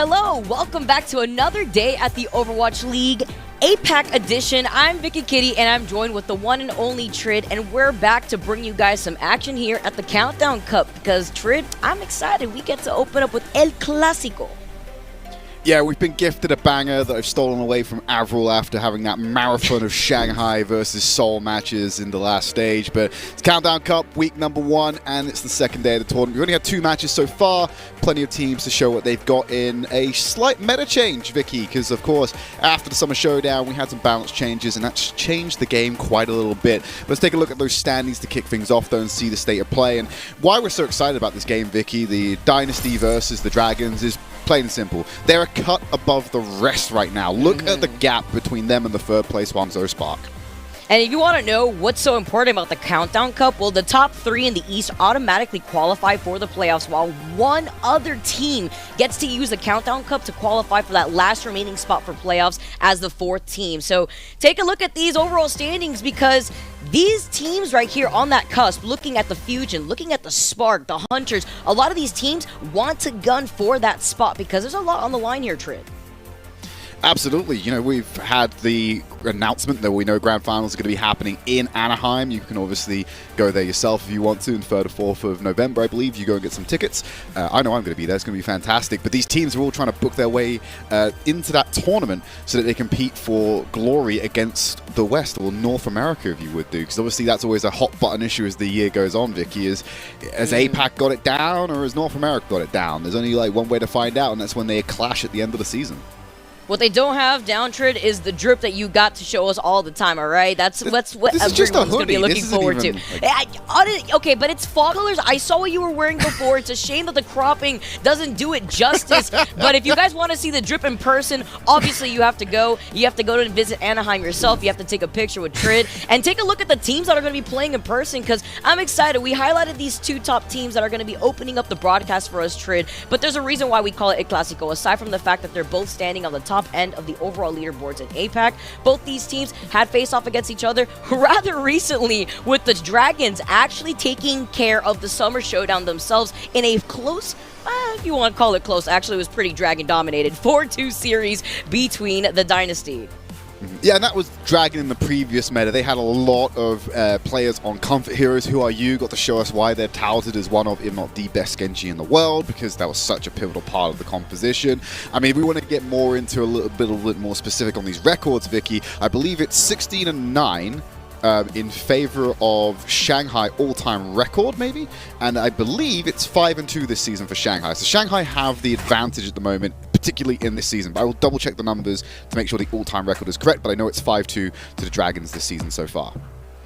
Hello, welcome back to another day at the Overwatch League APAC edition. I'm Vicky Kitty and I'm joined with the one and only Trid, and we're back to bring you guys some action here at the Countdown Cup because, Trid, I'm excited. We get to open up with El Clásico. Yeah, we've been gifted a banger that I've stolen away from Avril after having that marathon of Shanghai versus Seoul matches in the last stage. But it's Countdown Cup, week number 1, and it's the second day of the tournament. We've only had 2 matches so far. Plenty of teams to show what they've got in a slight meta change, Vicky, because, of course, after the Summer Showdown, we had some balance changes, and that's changed the game quite a little bit. But let's take a look at those standings to kick things off, though, and see the state of play. And why we're so excited about this game, Vicky, the Dynasty versus the Dragons, is plain and simple. They're a cut above the rest right now. Look at the gap between them and the third place Wanzo Spark. And if you want to know what's so important about the Countdown Cup, well, the top 3 in the East automatically qualify for the playoffs, while one other team gets to use the Countdown Cup to qualify for that last remaining spot for playoffs as the 4th team. So take a look at these overall standings, because these teams right here on that cusp, looking at the Fusion, looking at the Spark, the Hunters, a lot of these teams want to gun for that spot because there's a lot on the line here, Trid. Absolutely. You know, we've had the announcement that we know Grand Finals are going to be happening in Anaheim. You can obviously go there yourself if you want to, on 3rd or 4th of November, I believe. You go and get some tickets. I know I'm going to be there. It's going to be fantastic. But these teams are all trying to book their way into that tournament so that they compete for glory against the West, or North America, if you would do. Because obviously that's always a hot button issue as the year goes on, Vicky, has APAC got it down or has North America got it down? There's only like one way to find out, and that's when they clash at the end of the season. What they don't have down, Trid, is the drip that you got to show us all the time, all right? That's what everyone's going to be looking forward to. Okay, but it's fall colors. I saw what you were wearing before. It's a shame that the cropping doesn't do it justice. But if you guys want to see the drip in person, obviously you have to go. You have to go to visit Anaheim yourself. You have to take a picture with Trid and take a look at the teams that are going to be playing in person, because I'm excited. We highlighted these 2 top teams that are going to be opening up the broadcast for us, Trid. But there's a reason why we call it El Clásico, aside from the fact that they're both standing on the top end of the overall leaderboards in APAC. Both these teams had faced off against each other rather recently, with the Dragons actually taking care of the Summer Showdown themselves in a close, if you want to call it close, actually it was pretty Dragon dominated 4-2 series between the Dynasty. Yeah, and that was Dragon in the previous meta. They had a lot of players on Comfort Heroes. Who Are You got to show us why they're touted as one of, if not the best Genji in the world, because that was such a pivotal part of the composition. I mean, if we want to get more into a little bit more specific on these records, Vicky, I believe it's 16-9 in favor of Shanghai all-time record, maybe, and I believe it's 5-2 this season for Shanghai. So Shanghai have the advantage at the moment, particularly in this season. But I will double-check the numbers to make sure the all-time record is correct, but I know it's 5-2 to the Dragons this season so far.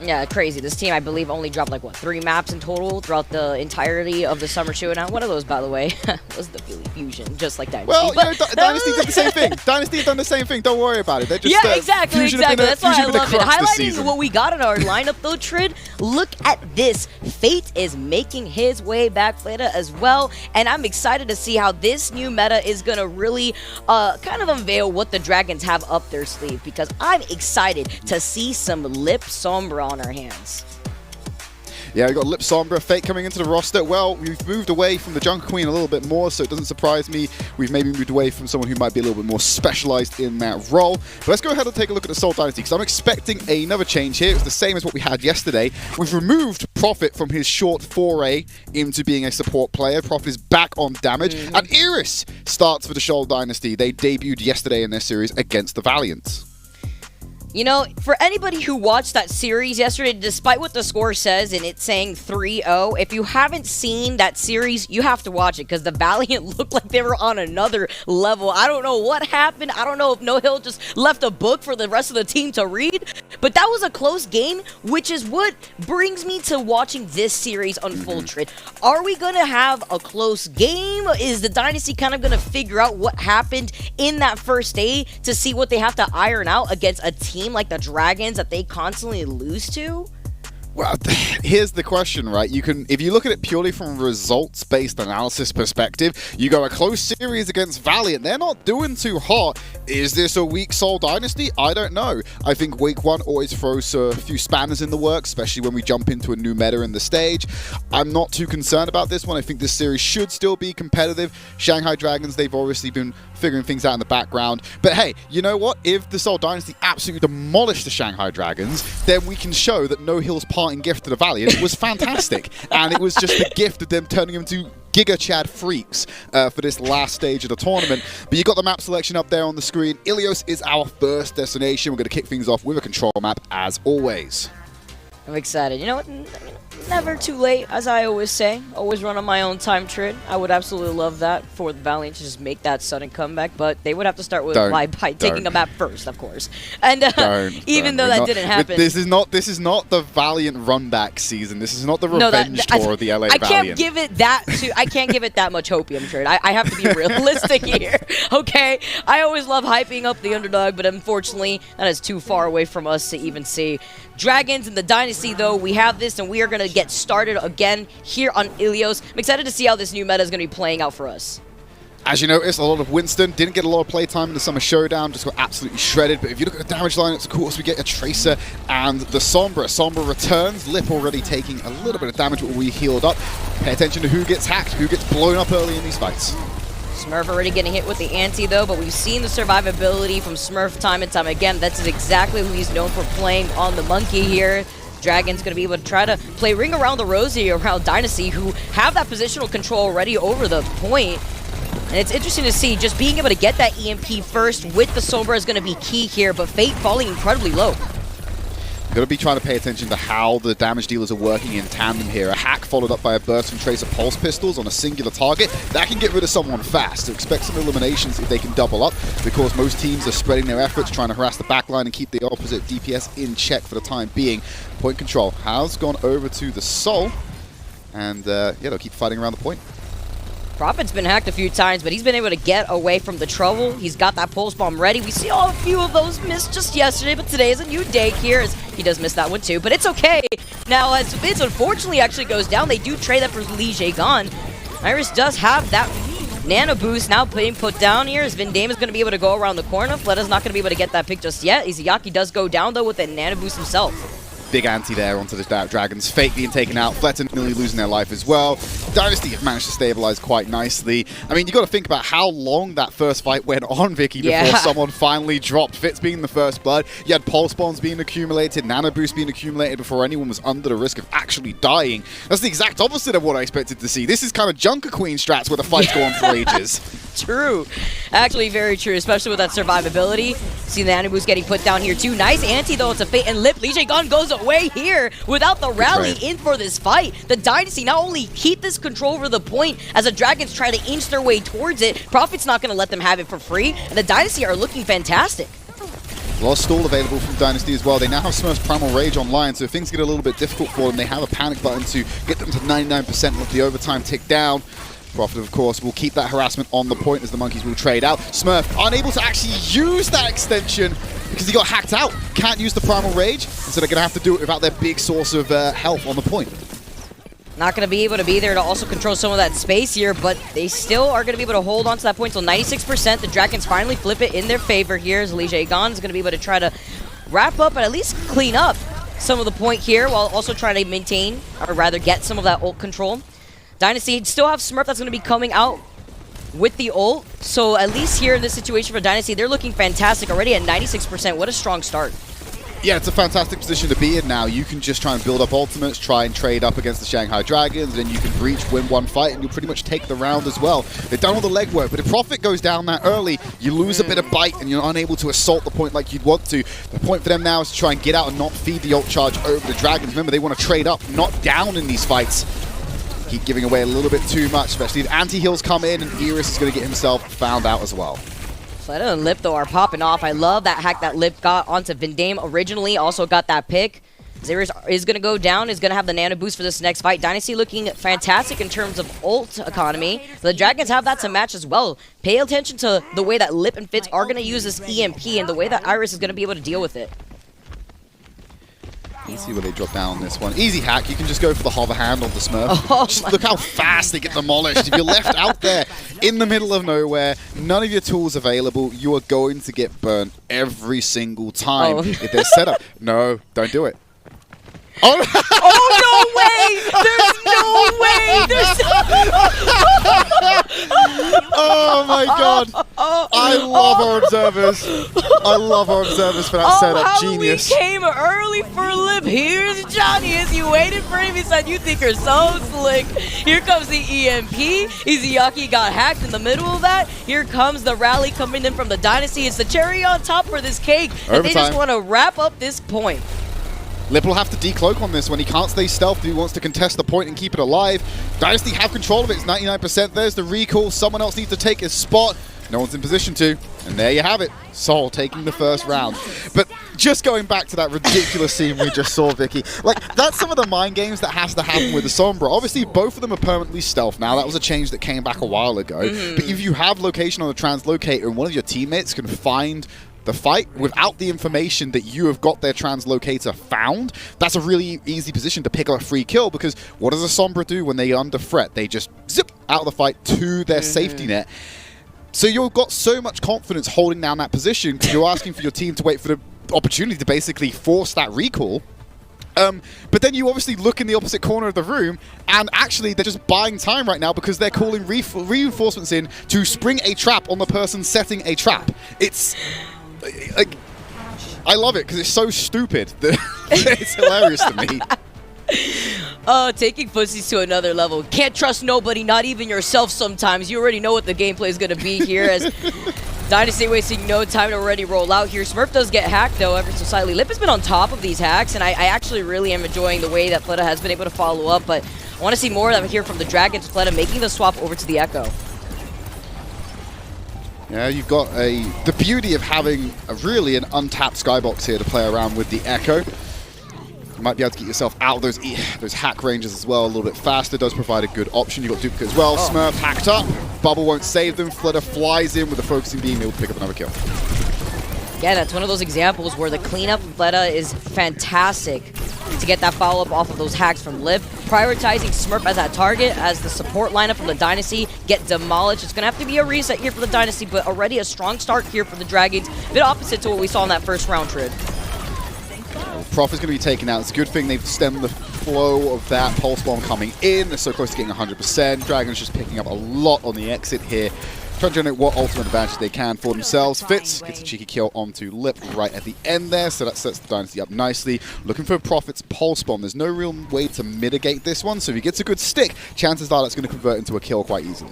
Yeah, crazy. This team, I believe, only dropped, like, what, 3 maps in total throughout the entirety of the Summer Showdown. One of those, by the way, was the Philly Fusion, just like Dynasty. Well, you know, Dynasty did the same thing. Dynasty have done the same thing. Don't worry about it. They're just, yeah, exactly. That's why I love it. Highlighting what we got in our lineup, though, Trid, look at this. Fate is making his way back meta as well, and I'm excited to see how this new meta is going to really kind of unveil what the Dragons have up their sleeve, because I'm excited to see some Lip Sombra on our hands. Yeah, we've got Lip Sombra, Fate coming into the roster. Well, we've moved away from the Jungle Queen a little bit more, so it doesn't surprise me. We've maybe moved away from someone who might be a little bit more specialized in that role. But let's go ahead and take a look at the Seoul Dynasty, because I'm expecting another change here. It's the same as what we had yesterday. We've removed Prophet from his short foray into being a support player. Prophet is back on damage. And Iris starts for the Seoul Dynasty. They debuted yesterday in their series against the Valiants. You know, for anybody who watched that series yesterday, despite what the score says and it's saying 3-0, if you haven't seen that series, you have to watch it, because the Valiant looked like they were on another level. I don't know what happened. I don't know if No Hill just left a book for the rest of the team to read, but that was a close game, which is what brings me to watching this series unfold, Trid. Are we going to have a close game? Is the Dynasty kind of going to figure out what happened in that first day to see what they have to iron out against a team like the Dragons that they constantly lose to? Well, here's the question, right? If you look at it purely from a results-based analysis perspective, you go a close series against Valiant. They're not doing too hot. Is this a weak Seoul Dynasty? I don't know. I think week one always throws a few spanners in the works, especially when we jump into a new meta in the stage. I'm not too concerned about this one. I think this series should still be competitive. Shanghai Dragons, they've obviously been figuring things out in the background. But hey, you know what? If the Seoul Dynasty absolutely demolished the Shanghai Dragons, then we can show that No Hill's parting gift to the Valiant was fantastic. And it was just the gift of them turning him to Giga Chad freaks for this last stage of the tournament. But you got the map selection up there on the screen. Ilios is our first destination. We're going to kick things off with a control map as always. I'm excited. You know what? Never too late, as I always say. Always run on my own time trade. I would absolutely love that for the Valiant to just make that sudden comeback, but they would have to start with by taking a map first, of course. And even though that didn't happen, this is not the Valiant runback season. This is not the revenge tour of the LA Valiant. I can't give it that much hopium trade. I have to be realistic here. Okay, I always love hyping up the underdog, but unfortunately, that is too far away from us to even see. Dragons in the Dynasty, though, we have this, and we are going to get started again here on Ilios. I'm excited to see how this new meta is going to be playing out for us. As you noticed, a lot of Winston didn't get a lot of playtime in the Summer Showdown, just got absolutely shredded. But if you look at the damage lineups, of course, we get a Tracer and the Sombra. Sombra returns, Lip already taking a little bit of damage, but we healed up. Pay attention to who gets hacked, who gets blown up early in these fights. Smurf already getting hit with the anti, though, but we've seen the survivability from Smurf time and time again. That's exactly who he's known for playing on the Monkey here. Dragon's going to be able to try to play Ring Around the Rosie around Dynasty, who have that positional control already over the point. And it's interesting to see just being able to get that EMP first with the Sombra is going to be key here, but Fate falling incredibly low. Got to be trying to pay attention to how the damage dealers are working in tandem here. A hack followed up by a burst from Tracer Pulse Pistols on a singular target. That can get rid of someone fast. So expect some eliminations if they can double up, because most teams are spreading their efforts, trying to harass the backline and keep the opposite DPS in check for the time being. Point control has gone over to the Soul, and yeah, they'll keep fighting around the point. Prophet's been hacked a few times, but he's been able to get away from the trouble. He's got that pulse bomb ready. We see a few of those missed just yesterday, but today is a new day here. As he does miss that one too, but it's okay. Now, as Vince unfortunately actually goes down, they do trade that for Li Jaegon. Iris does have that nano boost now being put down here, as Vindame is going to be able to go around the corner. Fletta's not going to be able to get that pick just yet. Izayaki does go down, though, with a nano boost himself. Big anti there onto the Dragons. Fate being taken out. Fleta nearly losing their life as well. Dynasty have managed to stabilize quite nicely. I mean, you got to think about how long that first fight went on, Vicky, before someone finally dropped. Fitz being the first blood. You had pulse bombs being accumulated, nano boost being accumulated before anyone was under the risk of actually dying. That's the exact opposite of what I expected to see. This is kind of Junker Queen strats where the fights go on for ages. True. Actually, very true, especially with that survivability. See the nano boost getting put down here too. Nice anti, though. It's a Fate and Lip. Li Jaegon goes away here without the rally in for this fight. The Dynasty not only keep this control over the point as the Dragons try to inch their way towards it, Prophet's not going to let them have it for free, and the Dynasty are looking fantastic. A lot of stall available from Dynasty as well. They now have Smurf's Primal Rage online, so if things get a little bit difficult for them, they have a panic button to get them to 99% and let the overtime tick down. Prophet, of course, will keep that harassment on the point as the Monkeys will trade out. Smurf unable to actually use that extension because he got hacked out. Can't use the Primal Rage, and so they're going to have to do it without their big source of health on the point. Not going to be able to be there to also control some of that space here, but they still are going to be able to hold on to that point till 96%. The Dragons finally flip it in their favor here, as Li Jaegon is going to be able to try to wrap up and at least clean up some of the point here while also trying to maintain, or rather get some of that ult control. Dynasty still have Smurf that's going to be coming out with the ult, so at least here in this situation for Dynasty, they're looking fantastic already at 96%. What a strong start. Yeah, it's a fantastic position to be in now. You can just try and build up ultimates, try and trade up against the Shanghai Dragons, and you can breach, win one fight, and you'll pretty much take the round as well. They've done all the legwork, but if Prophet goes down that early, you lose a bit of bite, and you're unable to assault the point like you'd want to. The point for them now is to try and get out and not feed the ult charge over the Dragons. Remember, they want to trade up, not down in these fights. Keep giving away a little bit too much, especially if anti-heals come in, and Iris is going to get himself found out as well. Fleta and Lip, though, are popping off. I love that hack that Lip got onto Vindame originally. Also got that pick. Iris is going to go down, is going to have the nano boost for this next fight. Dynasty looking fantastic in terms of ult economy. The Dragons have that to match as well. Pay attention to the way that Lip and Fitz are going to use this EMP and the way that Iris is going to be able to deal with it. You see where they drop down on this one. Easy hack, you can just go for the hover hand on the Smurf. Just look how fast they get demolished. If you're left out there in the middle of nowhere, none of your tools available, you are going to get burnt every single time if they're set up. No, don't do it. Oh, no way! There's no way! Oh my god! I love our observers. I love our observers for that setup. Genius. We came early for Lip. Here's Johnny as you waited for him. He said, you think you're so slick. Here comes the EMP. Izayaki got hacked in the middle of that. Here comes the rally coming in from the Dynasty. It's the cherry on top for this cake. And they just want to wrap up this point. Lip will have to decloak on this one. He can't stay stealthy. He wants to contest the point and keep it alive. Dynasty have control of it. It's 99%. There's the recall. Someone else needs to take his spot. No one's in position to. And there you have it. Seoul taking the first round. But just going back to that ridiculous scene we just saw, Vicky, like, that's some of the mind games that has to happen with the Sombra. Obviously, both of them are permanently stealth now. That was a change that came back a while ago. But if you have location on the translocator and one of your teammates can find the fight without the information that you have got their translocator found, that's a really easy position to pick up a free kill, because what does a Sombra do when they're under threat? They just zip out of the fight to their safety net. So you've got so much confidence holding down that position because you're asking for your team to wait for the opportunity to basically force that recall. But then you obviously look in the opposite corner of the room, and actually they're just buying time right now because they're calling reinforcements in to spring a trap on the person setting a trap. It's like, I love it because it's so stupid that it's hilarious to me. Taking pussies to another level. Can't trust nobody, not even yourself sometimes. You already know what the gameplay is going to be here as Dynasty wasting no time to already roll out here. Smurf does get hacked, though, ever so slightly. Lip has been on top of these hacks, and I actually really am enjoying the way that Fleta has been able to follow up, but I want to see more of that here from the Dragons. Fleta making the swap over to the Echo. Yeah, you've got the beauty of having really an untapped skybox here to play around with the Echo. You might be able to get yourself out of those hack ranges as well a little bit faster. Does provide a good option. You've got Duplicate as well. Smurf hacked up. Bubble won't save them. Fleta flies in with a focusing beam, able to pick up another kill. Yeah, that's one of those examples where the cleanup from Fleta is fantastic to get that follow-up off of those hacks from Lip. Prioritizing Smurf as that target, as the support lineup from the Dynasty get demolished. It's going to have to be a reset here for the Dynasty, but already a strong start here for the Dragons. A bit opposite to what we saw in that first round, Trid. Prof is going to be taken out. It's a good thing they've stemmed the flow of that Pulse Bomb coming in. They're so close to getting 100%. Dragons just picking up a lot on the exit here. Trying to generate what ultimate advantage they can for themselves. Fitz gets a cheeky kill onto Lip right at the end there, so that sets the Dynasty up nicely. Looking for Profit's Pulse Bomb. There's no real way to mitigate this one, so if he gets a good stick, chances are that's going to convert into a kill quite easily.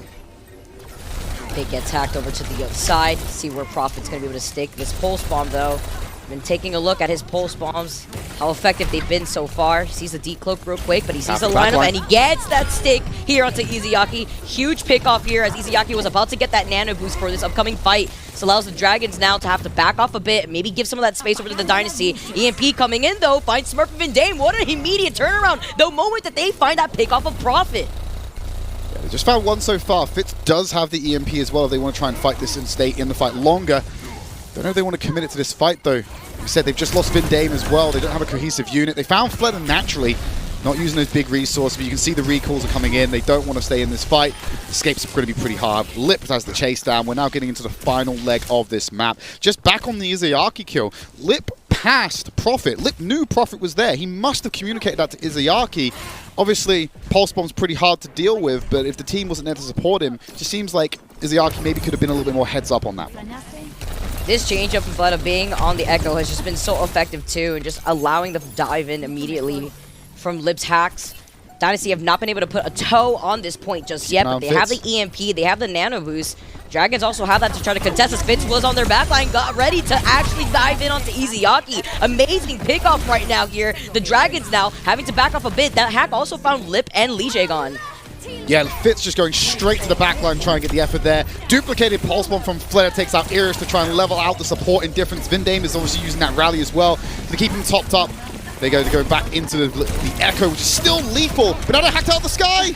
It gets hacked over to the other side. See where Profit's going to be able to stick this Pulse Bomb, though. Been taking a look at his Pulse Bombs, how effective they've been so far. He sees the decloak real quick, but he sees the lineup, and he gets that stick here onto Izayaki. Huge pick off here as Izayaki was about to get that nano boost for this upcoming fight. This allows the Dragons now to have to back off a bit, maybe give some of that space over to the Dynasty. EMP coming in, though, finds Smurf and Vindane. What an immediate turnaround the moment that they find that pick off of Profit. Yeah, they just found one so far. Fitz does have the EMP as well if they want to try and fight this and stay in the fight longer. Don't know if they want to commit it to this fight, though. Like I said, they've just lost Vindane as well. They don't have a cohesive unit. They found Fleta naturally, not using those big resources, but you can see the recalls are coming in. They don't want to stay in this fight. Escapes are going to be pretty hard. Lip has the chase down. We're now getting into the final leg of this map. Just back on the Izayaki kill. Lip passed Profit. Lip knew Profit was there. He must have communicated that to Izayaki. Obviously, Pulse Bomb's pretty hard to deal with, but if the team wasn't there to support him, it just seems like Izayaki maybe could have been a little bit more heads up on that one. This change up from Fleta being on the Echo has just been so effective too, and just allowing the dive in immediately from Lip's hacks. Dynasty have not been able to put a toe on this point just yet, but they have the EMP, they have the nano boost. Dragons also have that to try to contest as Fitz was on their backline, got ready to actually dive in onto Izayaki. Amazing pickoff right now here. The Dragons now having to back off a bit. That hack also found Lip and Lijaegon. Yeah, Fitz just going straight to the backline trying to get the effort there. Duplicated Pulse Bomb from Fleta takes out Iris to try and level out the support indifference. Vindame is obviously using that rally as well to keep him topped up. They go back into the Echo, which is still lethal, but now they're hacked out of the sky.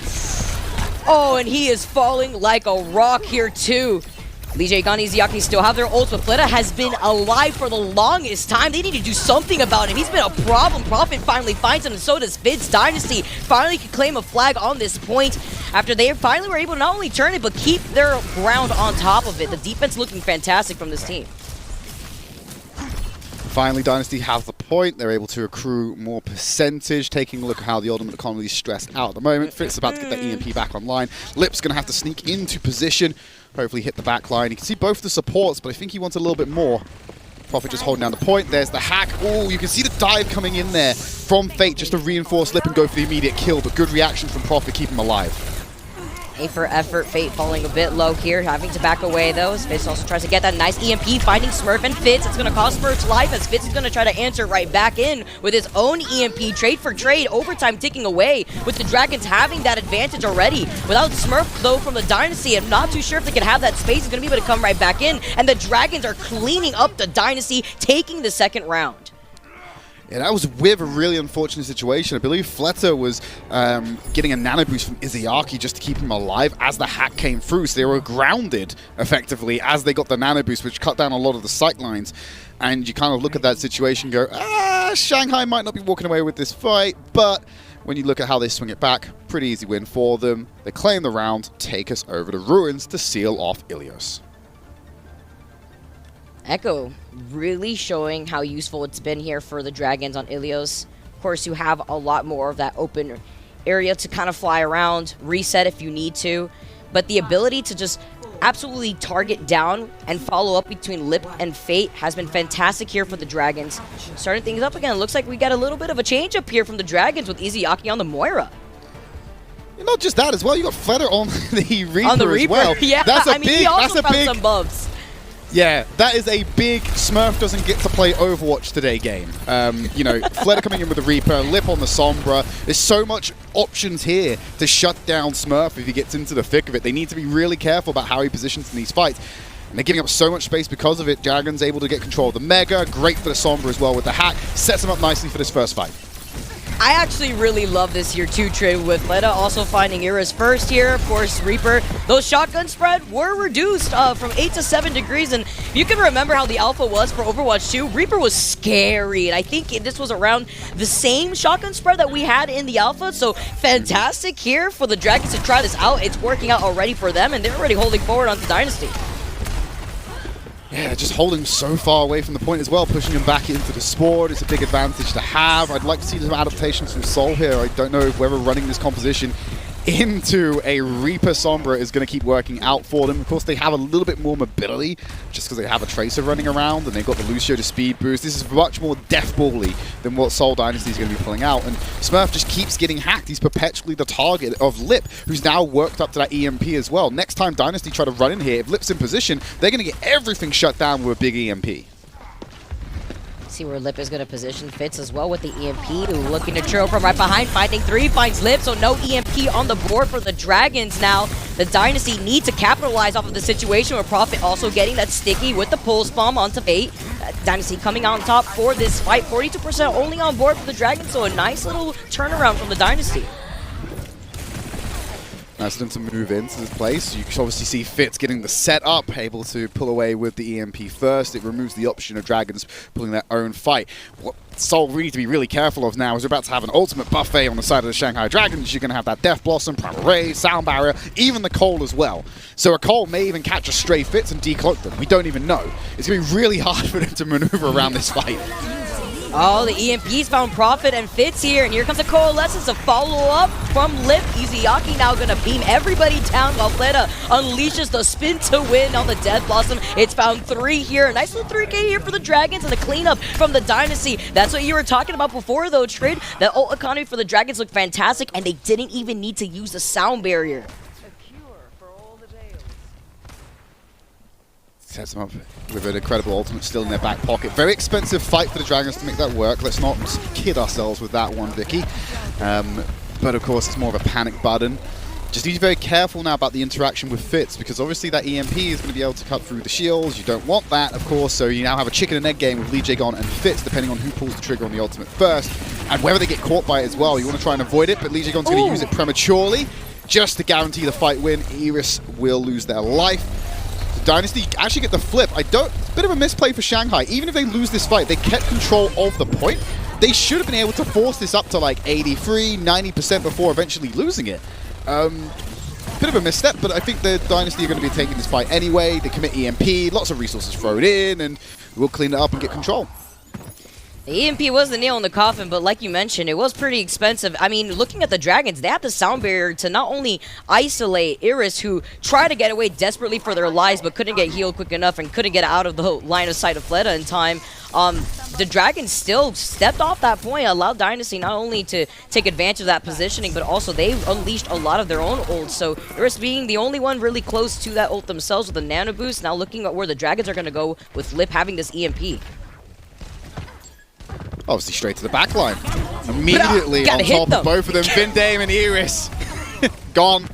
Oh, and he is falling like a rock here too. Lee Jae Gun, Izayaki still have their ults, but Fleta has been alive for the longest time. They need to do something about him. He's been a problem. Prophet finally finds him, and so does Fitz. Dynasty finally can claim a flag on this point after they finally were able to not only turn it, but keep their ground on top of it. The defense looking fantastic from this team. Finally, Dynasty have the point. They're able to accrue more percentage. Taking a look at how the ultimate economy is stressed out at the moment. Fitz is about to get that EMP back online. Lip's going to have to sneak into position. Hopefully hit the back line. You can see both the supports, but I think he wants a little bit more. Prophet just holding down the point. There's the hack. Oh, you can see the dive coming in there from Fate just to reinforce Lip and go for the immediate kill, but good reaction from Prophet, keep him alive. A for effort, Fate falling a bit low here, having to back away though. Fitz also tries to get that nice EMP, finding Smurf and Fitz. It's going to cost Smurf's life as Fitz is going to try to answer right back in with his own EMP. Trade for trade, overtime ticking away with the Dragons having that advantage already. Without Smurf though from the Dynasty, I'm not too sure if they can have that space. He's going to be able to come right back in, and the Dragons are cleaning up the Dynasty, taking the second round. Yeah, that was with a really unfortunate situation. I believe Fleta was getting a nano boost from Izayaki just to keep him alive as the hack came through. So they were grounded, effectively, as they got the nano boost, which cut down a lot of the sight lines. And you kind of look at that situation and go, Shanghai might not be walking away with this fight, but when you look at how they swing it back, pretty easy win for them. They claim the round, take us over to Ruins to seal off Ilios. Echo really showing how useful it's been here for the Dragons on Ilios. Of course, you have a lot more of that open area to kind of fly around, reset if you need to, but the ability to just absolutely target down and follow up between Lip and Fate has been fantastic here for the Dragons. Starting things up again, looks like we got a little bit of a change up here from the Dragons with Izayaki on the Moira. Not just that as well, you got Fleta on the Reaper as well. Yeah, that's a he also found some buffs. Yeah, that is a big Smurf doesn't get to play Overwatch today game. You know, Fleta coming in with the Reaper, Lip on the Sombra. There's so much options here to shut down Smurf if he gets into the thick of it. They need to be really careful about how he positions in these fights. And they're giving up so much space because of it. Dragon's able to get control of the Mega. Great for the Sombra as well with the hack. Sets him up nicely for this first fight. I actually really love this here too, trade with Fleta also finding Era's first here. Of course, Reaper, those shotgun spread were reduced from 8 to 7 degrees. And you can remember how the alpha was for Overwatch 2. Reaper was scary. And I think this was around the same shotgun spread that we had in the alpha. So fantastic here for the Dragons to try this out. It's working out already for them, and they're already holding forward onto Dynasty. Yeah, just holding so far away from the point as well, pushing him back into the Sport. It's a big advantage to have. I'd like to see some adaptations from Seoul here. I don't know whether running this composition into a Reaper Sombra is going to keep working out for them. Of course, they have a little bit more mobility just because they have a Tracer running around and they've got the Lucio to speed boost. This is much more death-bally than what Seoul Dynasty is going to be pulling out. And Smurf just keeps getting hacked. He's perpetually the target of Lip, who's now worked up to that EMP as well. Next time Dynasty try to run in here, if Lip's in position, they're going to get everything shut down with a big EMP. See where Lip is going to position Fitz as well with the EMP. Looking to trail from right behind, finding 3, finds Lip, so no EMP on the board for the Dragons now. The Dynasty need to capitalize off of the situation with Prophet also getting that sticky with the pulse bomb onto Fate. Dynasty coming on top for this fight. 42% only on board for the Dragons, so a nice little turnaround from the Dynasty. Nice of them to move into this place. You can obviously see Fitz getting the setup, able to pull away with the EMP first. It removes the option of Dragons pulling their own fight. What Seoul really need to be really careful of now is we're about to have an ultimate buffet on the side of the Shanghai Dragons. You're going to have that Death Blossom, Primal Ray, Sound Barrier, even the Cole as well. So a Cole may even catch a stray Fitz and decloak them. We don't even know. It's going to be really hard for them to maneuver around this fight. Oh, the EMPs found Prophet and Fitz here, and here comes a Coalescence, a follow-up from Lip. Izayaki now gonna beam everybody down while Fleta unleashes the spin to win on the Death Blossom. It's found 3 here. Nice little 3K here for the Dragons and the cleanup from the Dynasty. That's what you were talking about before, though, Trid. The ult economy for the Dragons looked fantastic, and they didn't even need to use the sound barrier. Sets them up with an incredible ultimate still in their back pocket. Very expensive fight for the Dragons to make that work. Let's not kid ourselves with that one, Vicky. But of course, it's more of a panic button. Just need to be very careful now about the interaction with Fitz, because obviously that EMP is going to be able to cut through the shields. You don't want that, of course, so you now have a chicken and egg game with Lee Jae-gon and Fitz, depending on who pulls the trigger on the ultimate first, and whether they get caught by it as well. You want to try and avoid it, but Lee Jae-gon's going to use it prematurely just to guarantee the fight win. Iris will lose their life. Dynasty actually get the flip. Bit of a misplay for Shanghai. Even if they lose this fight, they kept control of the point. They should have been able to force this up to like 83, 90% before eventually losing it. Bit of a misstep, but I think the Dynasty are going to be taking this fight anyway. They commit EMP, lots of resources thrown in, and we'll clean it up and get control. The EMP was the nail in the coffin, but like you mentioned, it was pretty expensive. I mean, looking at the Dragons, they had the sound barrier to not only isolate Iris, who tried to get away desperately for their lives, but couldn't get healed quick enough and couldn't get out of the line of sight of Fleta in time. The Dragons still stepped off that point, allowed Dynasty not only to take advantage of that positioning, but also they unleashed a lot of their own ults. So Iris being the only one really close to that ult themselves with a nano boost. Now looking at where the Dragons are going to go with Lip having this EMP. Obviously straight to the back line. Immediately on top of both of them, Vindame and Iris. Gone.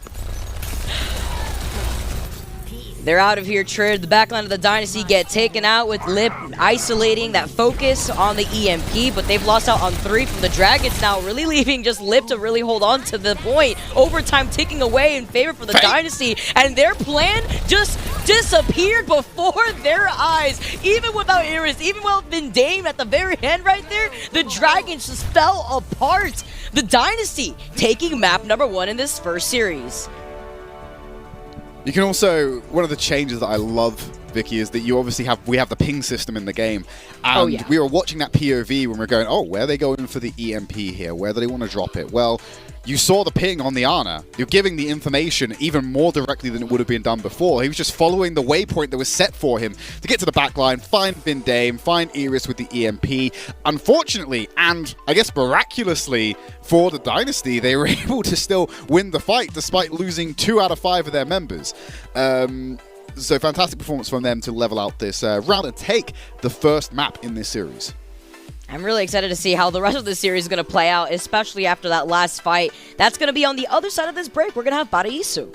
They're out of here, Trid. The backline of the Dynasty get taken out with Lip isolating that focus on the EMP, but they've lost out on 3 from the Dragons now, really leaving just Lip to really hold on to the point. Overtime ticking away in favor for the Dynasty, and their plan just disappeared before their eyes. Even without Iris, even without Vindame at the very end right there, the Dragons just fell apart. The Dynasty taking map number 1 in this first series. You can also, one of the changes that I love, Vicky, is that you obviously we have the ping system in the game. And we were watching that POV when we were going, oh, where are they going for the EMP here? Where do they want to drop it? Well, you saw the ping on the Ana. You're giving the information even more directly than it would have been done before. He was just following the waypoint that was set for him to get to the back line, find Vindame, find Iris with the EMP. Unfortunately, and I guess miraculously for the Dynasty, they were able to still win the fight despite losing 2 out of 5 of their members. So fantastic performance from them to level out this round and take the first map in this series. I'm really excited to see how the rest of the series is going to play out, especially after that last fight. That's going to be on the other side of this break. We're going to have Paraiso.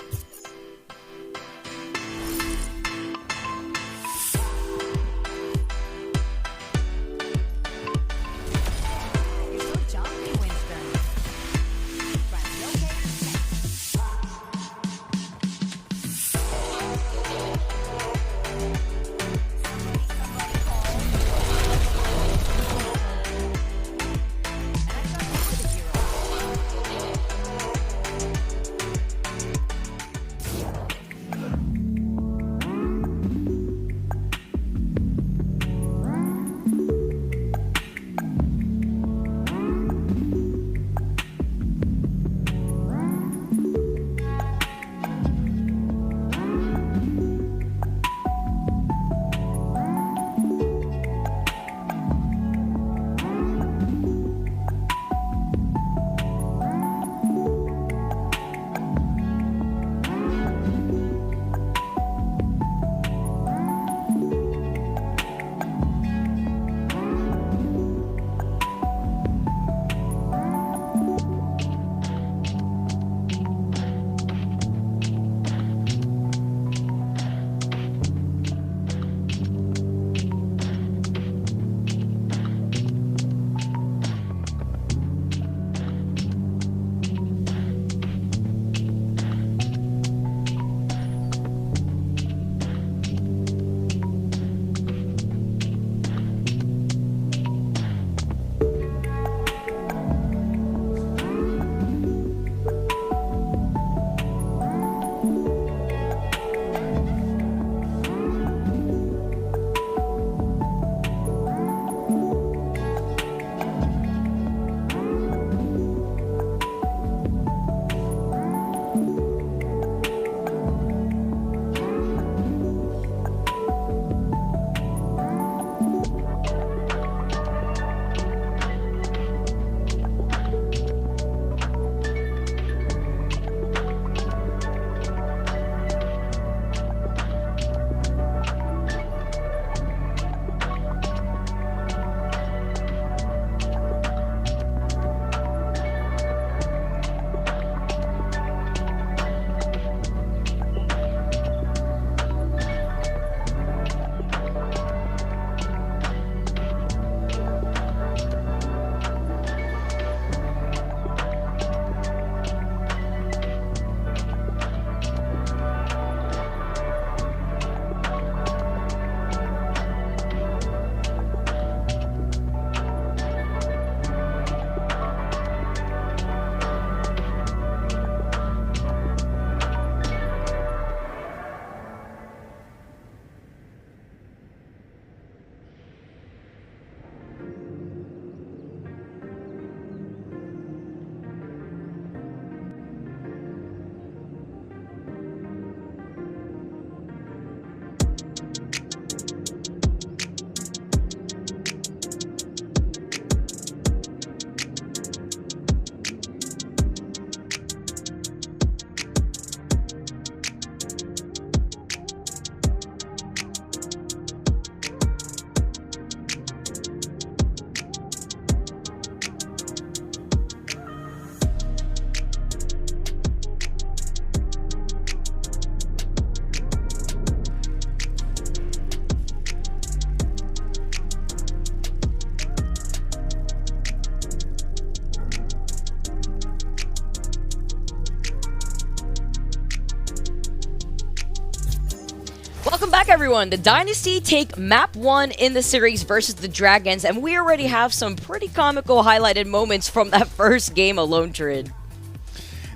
Welcome back, everyone. The Dynasty take map 1 in the series versus the Dragons, and we already have some pretty comical highlighted moments from that first game alone, Trid.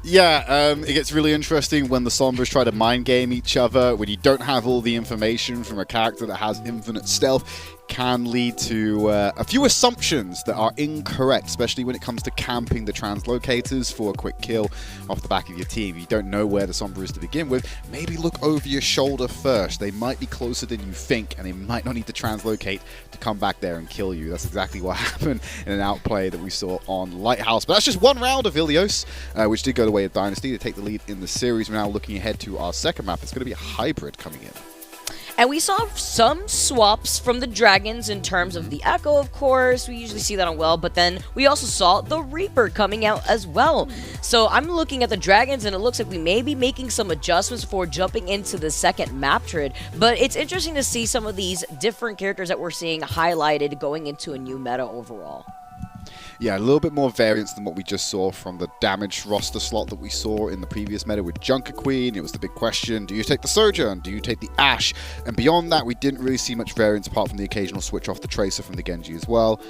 Yeah, it gets really interesting when the Sombras try to mind game each other, when you don't have all the information from a character that has infinite stealth. Can lead to a few assumptions that are incorrect, especially when it comes to camping the translocators for a quick kill off the back of your team. You don't know where the Sombra is to begin with. Maybe look over your shoulder first. They might be closer than you think, and they might not need to translocate to come back there and kill you. That's exactly what happened in an outplay that we saw on Lighthouse. But that's just one round of Ilios, which did go the way of Dynasty to take the lead in the series. We're now looking ahead to our second map. It's going to be a hybrid coming in. And we saw some swaps from the Dragons in terms of the Echo, of course. We usually see that on Well, but then we also saw the Reaper coming out as well. So I'm looking at the Dragons, and it looks like we may be making some adjustments for jumping into the second map Trid. But it's interesting to see some of these different characters that we're seeing highlighted going into a new meta overall. Yeah, a little bit more variance than what we just saw from the damaged roster slot that we saw in the previous meta with Junker Queen. It was the big question, do you take the Sojourn? Do you take the Ashe? And beyond that, we didn't really see much variance apart from the occasional switch off the Tracer from the Genji as well.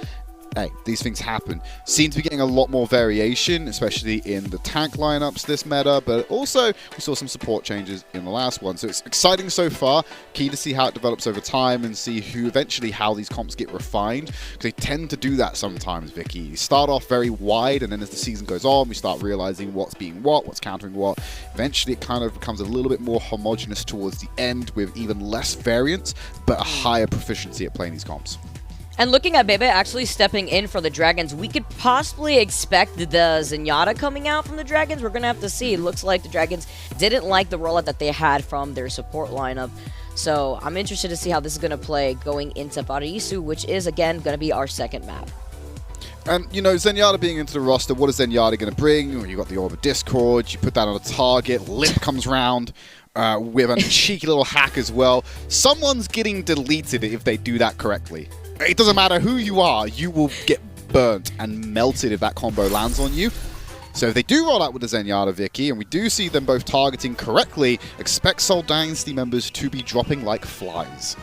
Hey, these things happen. Seem to be getting a lot more variation, especially in the tank lineups this meta, but also we saw some support changes in the last one. So it's exciting so far. Key to see how it develops over time and see how these comps get refined, because they tend to do that sometimes, Vicky. You start off very wide, and then as the season goes on, we start realizing what's being what's countering what. Eventually, it kind of becomes a little bit more homogenous towards the end with even less variance, but a higher proficiency at playing these comps. And looking at Bebe actually stepping in for the Dragons, we could possibly expect the Zenyatta coming out from the Dragons. We're going to have to see. It looks like the Dragons didn't like the rollout that they had from their support lineup. So I'm interested to see how this is going to play going into Paraiso, which is, again, going to be our second map. And, you know, Zenyatta being into the roster, what is Zenyatta going to bring? You got the Orb of Discord, you put that on a target, Lip comes round with a cheeky little hack as well. Someone's getting deleted if they do that correctly. It doesn't matter who you are, you will get burnt and melted if that combo lands on you. So if they do roll out with the Zenyatta, Vicky, and we do see them both targeting correctly, expect Seoul Dynasty members to be dropping like flies.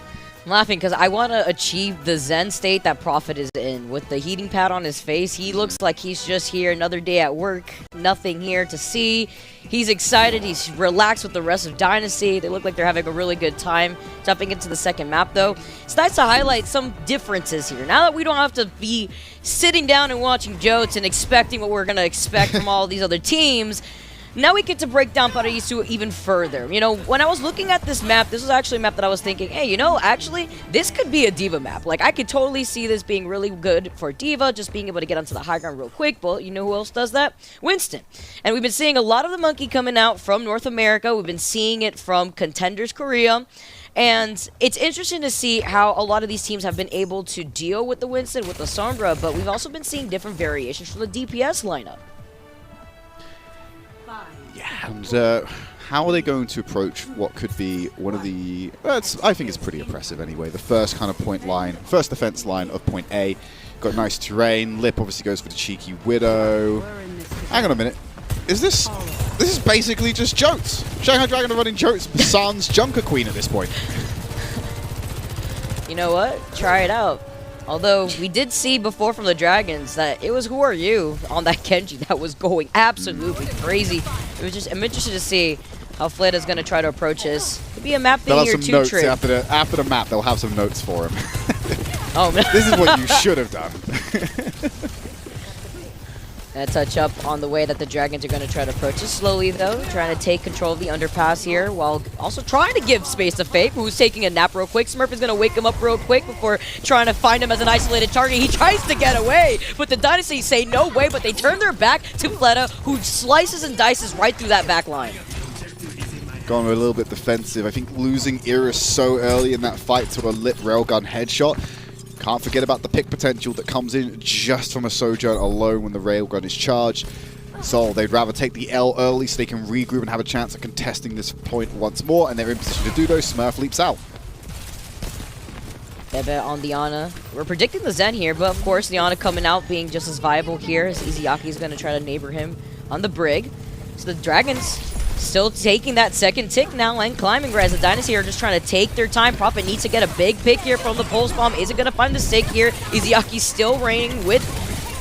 I'm laughing because I want to achieve the Zen state that Prophet is in. With the heating pad on his face, he looks like he's just here another day at work, nothing here to see. He's excited, he's relaxed with the rest of Dynasty. They look like they're having a really good time jumping into the second map, though. It's nice to highlight some differences here. Now that we don't have to be sitting down and watching Jotes and expecting what we're going to expect from all these other teams, now we get to break down Paraiso even further. You know, when I was looking at this map, this was actually a map that I was thinking, hey, you know, actually, this could be a D.Va map. Like, I could totally see this being really good for D.Va, just being able to get onto the high ground real quick. But you know who else does that? Winston. And we've been seeing a lot of the Monkey coming out from North America. We've been seeing it from Contenders Korea. And it's interesting to see how a lot of these teams have been able to deal with the Winston, with the Sombra, but we've also been seeing different variations from the DPS lineup. Yeah, and how are they going to approach what could be one of the... I think it's pretty impressive anyway. The first kind of point line, first defense line of point A. Got nice terrain. Lip obviously goes for the cheeky Widow. Hang on a minute. Is this... This is basically just Jotes. Shanghai Dragon are running Jotes. Sans Junker Queen at this point. You know what? Try it out. Although, we did see before from the Dragons that it was Who Are You on that Genji that was going absolutely crazy. It was just, I'm interested to see how Fleda's going to try to approach this. Could be a map thing here too, Trid. After the map, they'll have some notes for him. Oh, no. This is what you should have done. A touch up on the way that the Dragons are going to try to approach it slowly, though. Trying to take control of the underpass here, while also trying to give space to Fake, who's taking a nap real quick. Smurf is going to wake him up real quick before trying to find him as an isolated target. He tries to get away, but the Dynasty say no way, but they turn their back to Fleta, who slices and dices right through that back line. Gone a little bit defensive. I think losing Iris so early in that fight to a lit railgun headshot. Can't forget about the pick potential that comes in just from a Sojourn alone when the railgun is charged. So they'd rather take the L early so they can regroup and have a chance at contesting this point once more, and they're in position to do so. Smurf leaps out. Bebe on the Ana. We're predicting the Zen here, but of course the Ana coming out being just as viable here as Izayaki is going to try to neighbor him on the Brig. So the Dragons Still taking that second tick now and climbing, whereas the Dynasty are just trying to take their time. Prophet needs to get a big pick here from the pulse bomb. Isn't going to find the stick here. Izayaki still reigning with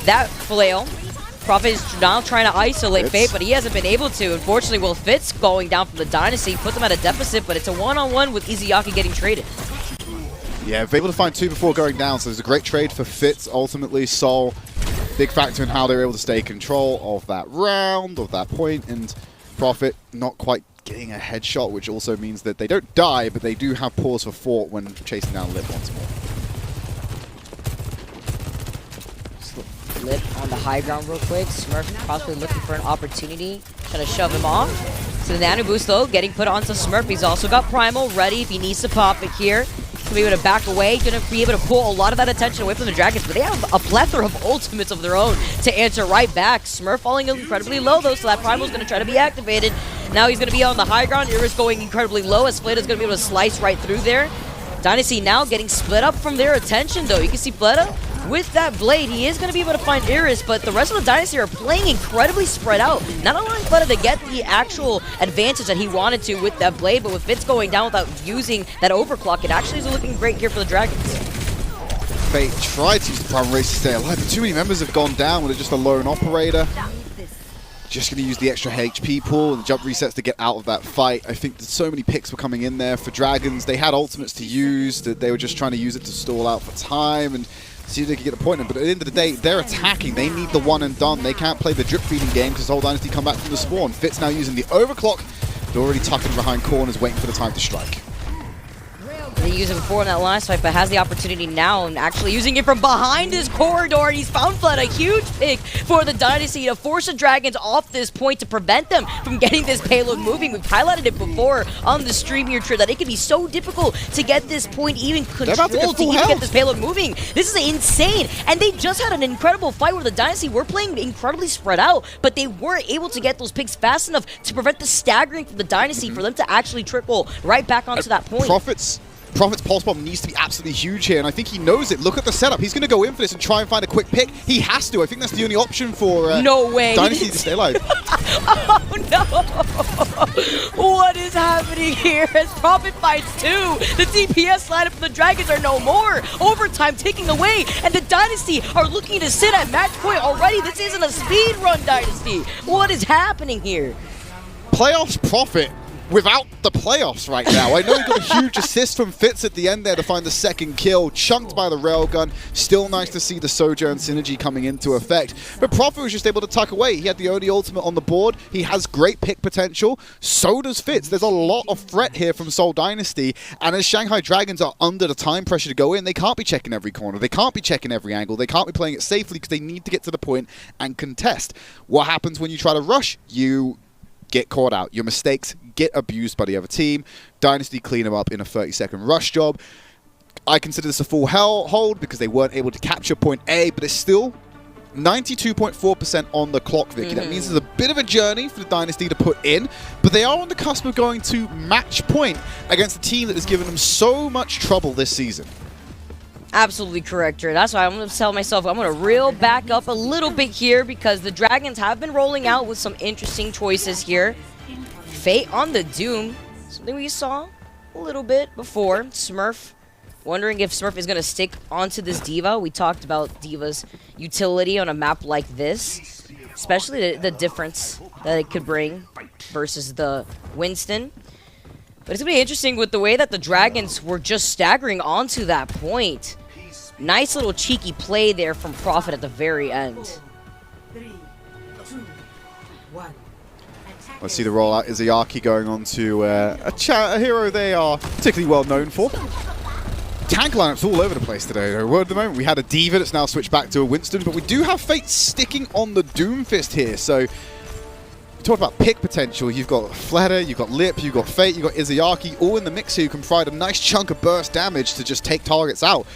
that flail. Prophet is now trying to isolate Fate, but he hasn't been able to. Unfortunately, Will Fitz going down from the Dynasty, put them at a deficit, but it's a one-on-one with Izayaki getting traded. Yeah, able to find 2 before going down, so there's a great trade for Fitz. Ultimately, Seoul, big factor in how they were able to stay in control of that round, of that point, and Prophet not quite getting a headshot, which also means that they don't die, but they do have pause for thought when chasing down Lip once more. Lip on the high ground real quick. Smurf possibly looking for an opportunity, trying to shove him off. So the Nano Boost, though, getting put onto Smurf. He's also got Primal ready if he needs to pop it here. He'll be able to back away, going to be able to pull a lot of that attention away from the Dragons, but they have a plethora of ultimates of their own to answer right back. Smurf falling incredibly low, though, so that Primal's going to try to be activated. Now he's going to be on the high ground. Iris going incredibly low, as Fleta's going to be able to slice right through there. Dynasty now getting split up from their attention, though. You can see Fleta with that blade. He is going to be able to find Iris, but the rest of the Dynasty are playing incredibly spread out. Not allowing Fleta to get the actual advantage that he wanted to with that blade, but with Fitz going down without using that overclock, it actually is looking great here for the Dragons. Fate tried to use the Primal Race to stay alive, but too many members have gone down with just a lone operator. Just going to use the extra HP pool and the jump resets to get out of that fight. I think that so many picks were coming in there for Dragons. They had ultimates to use, that they were just trying to use it to stall out for time and see if they could get a point in. But at the end of the day, they're attacking. They need the one and done. They can't play the drip feeding game because the whole Dynasty come back from the spawn. Fitz now using the overclock, but already tucking behind corners, waiting for the time to strike. They used it before in that last fight, but has the opportunity now and actually using it from behind his corridor. And he's found Flood, a huge pick for the Dynasty to force the Dragons off this point to prevent them from getting this payload moving. We've highlighted it before on the stream here, Trip, that it can be so difficult to get this point even controlled, to even get this payload moving. This is insane. And they just had an incredible fight where the Dynasty were playing incredibly spread out, but they weren't able to get those picks fast enough to prevent the staggering from the Dynasty for them to actually trickle right back onto that point. Prophet's pulse bomb needs to be absolutely huge here, and I think he knows it. Look at the setup. He's going to go in for this and try and find a quick pick. He has to. I think that's the only option for no way. Dynasty to stay alive. Oh, no. What is happening here as Prophet fights two? The DPS lineup for the Dragons are no more. Overtime ticking away, and the Dynasty are looking to sit at match point already. This isn't a speed run, Dynasty. What is happening here? Playoffs Prophet without the playoffs right now. I know he got a huge assist from Fitz at the end there to find the second kill, chunked by the railgun. Still nice to see the Sojourn synergy coming into effect. But Prophet was just able to tuck away. He had the only ultimate on the board. He has great pick potential. So does Fitz. There's a lot of threat here from Seoul Dynasty. And as Shanghai Dragons are under the time pressure to go in, they can't be checking every corner. They can't be checking every angle. They can't be playing it safely because they need to get to the point and contest. What happens when you try to rush? You get caught out. Your mistakes get abused by the other team. Dynasty clean them up in a 30-second rush job. I consider this a full hell hold because they weren't able to capture point A, but it's still 92.4% on the clock, Vicky. That means there's a bit of a journey for the Dynasty to put in, but they are on the cusp of going to match point against a team that has given them so much trouble this season. Absolutely correct, Dre. That's why I'm going to tell myself I'm going to reel back up a little bit here because the Dragons have been rolling out with some interesting choices here. Fate on the Doom, something we saw a little bit before. Smurf, wondering if Smurf is going to stick onto this D.Va. We talked about D.Va's utility on a map like this, especially the difference that it could bring versus the Winston. But it's going to be interesting with the way that the Dragons were just staggering onto that point. Nice little cheeky play there from Prophet at the very end. 3, 2, 1. Let's see the rollout. Izayaki going on to a hero they are particularly well known for. Tank lineups all over the place today. At the moment, we had a D.Va that's now switched back to a Winston, but we do have Fate sticking on the Doomfist here. So, you talked about pick potential. You've got Fleta, you've got Lip, you've got Fate, you've got Izayaki, all in the mix here who can provide a nice chunk of burst damage to just take targets out.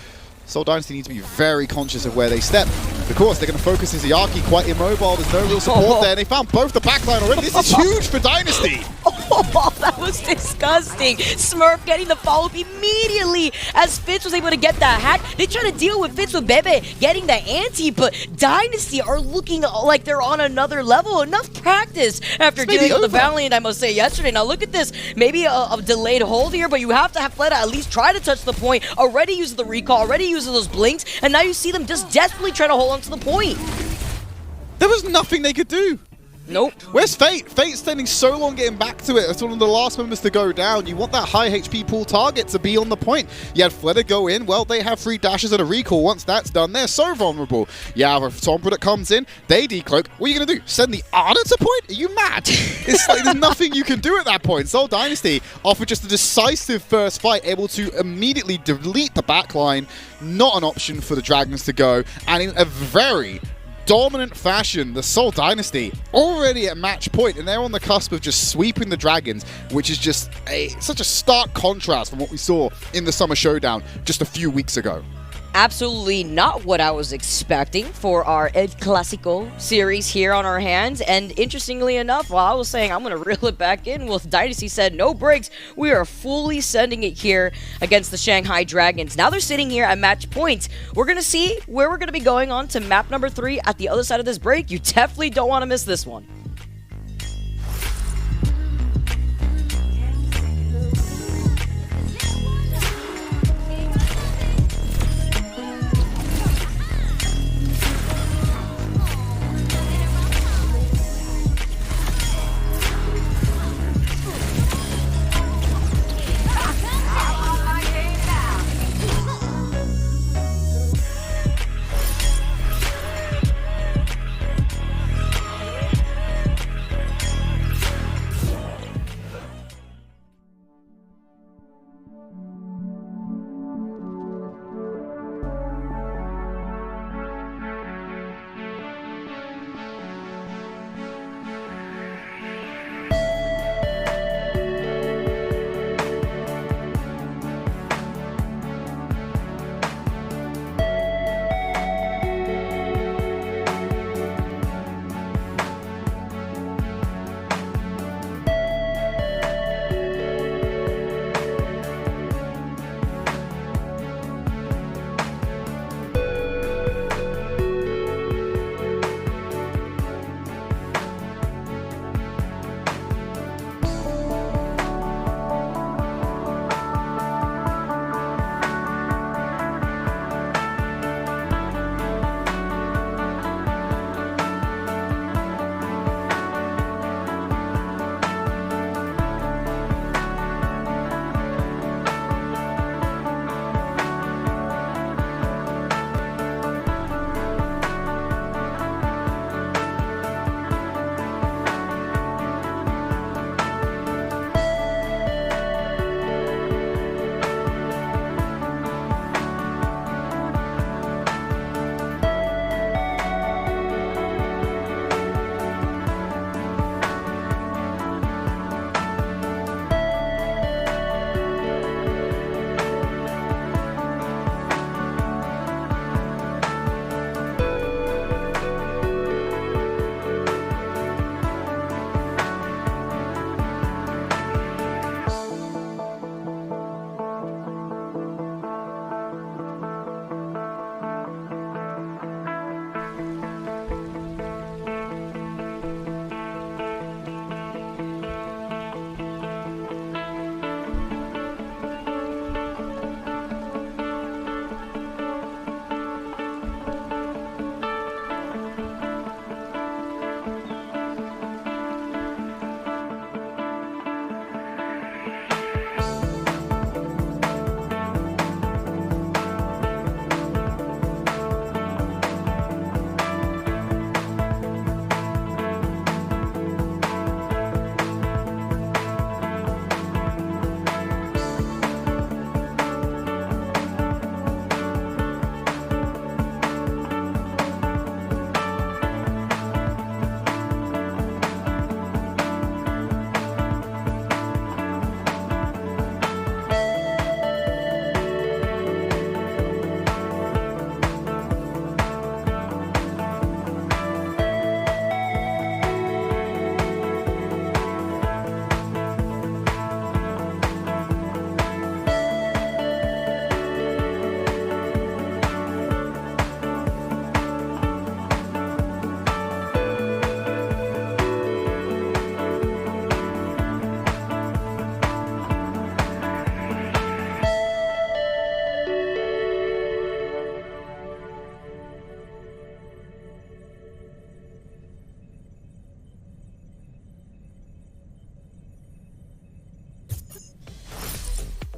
Seoul Dynasty need to be very conscious of where they step. Of course, they're going to focus Izayaki, quite immobile. There's no real support there. They found both the backline already. This is huge for Dynasty. Oh, that was disgusting. Smurf getting the follow-up immediately as Fitz was able to get that hack. They try to deal with Fitz with Bebe getting the anti, but Dynasty are looking like they're on another level. Enough practice after dealing with the Valiant, I must say, yesterday. Now look at this. Maybe a delayed hold here, but you have to have Fleta at least try to touch the point. Already uses the recall, already uses those blinks, and now you see them just desperately trying to hold on to the point. There was nothing they could do. Nope. Where's Fate? Fate's spending so long getting back to it. That's one of the last members to go down. You want that high HP pool target to be on the point. You had Fleta go in. Well, they have 3 dashes and a recall. Once that's done, they're so vulnerable. You have a Sombra that comes in. They decloak. What are you going to do? Send the Arda to point? Are you mad? It's like there's nothing you can do at that point. Seoul Dynasty offered just a decisive first fight, able to immediately delete the backline. Not an option for the Dragons to go. And in a very dominant fashion, the Seoul Dynasty already at match point, and they're on the cusp of just sweeping the Dragons, which is just such a stark contrast from what we saw in the Summer Showdown just a few weeks ago. Absolutely not what I was expecting for our El Clásico series here on our hands. And interestingly enough, while I was saying I'm going to reel it back in, well, Dynasty said no breaks. We are fully sending it here against the Shanghai Dragons. Now they're sitting here at match points. We're going to see where we're going to be going on to map number 3 at the other side of this break. You definitely don't want to miss this one.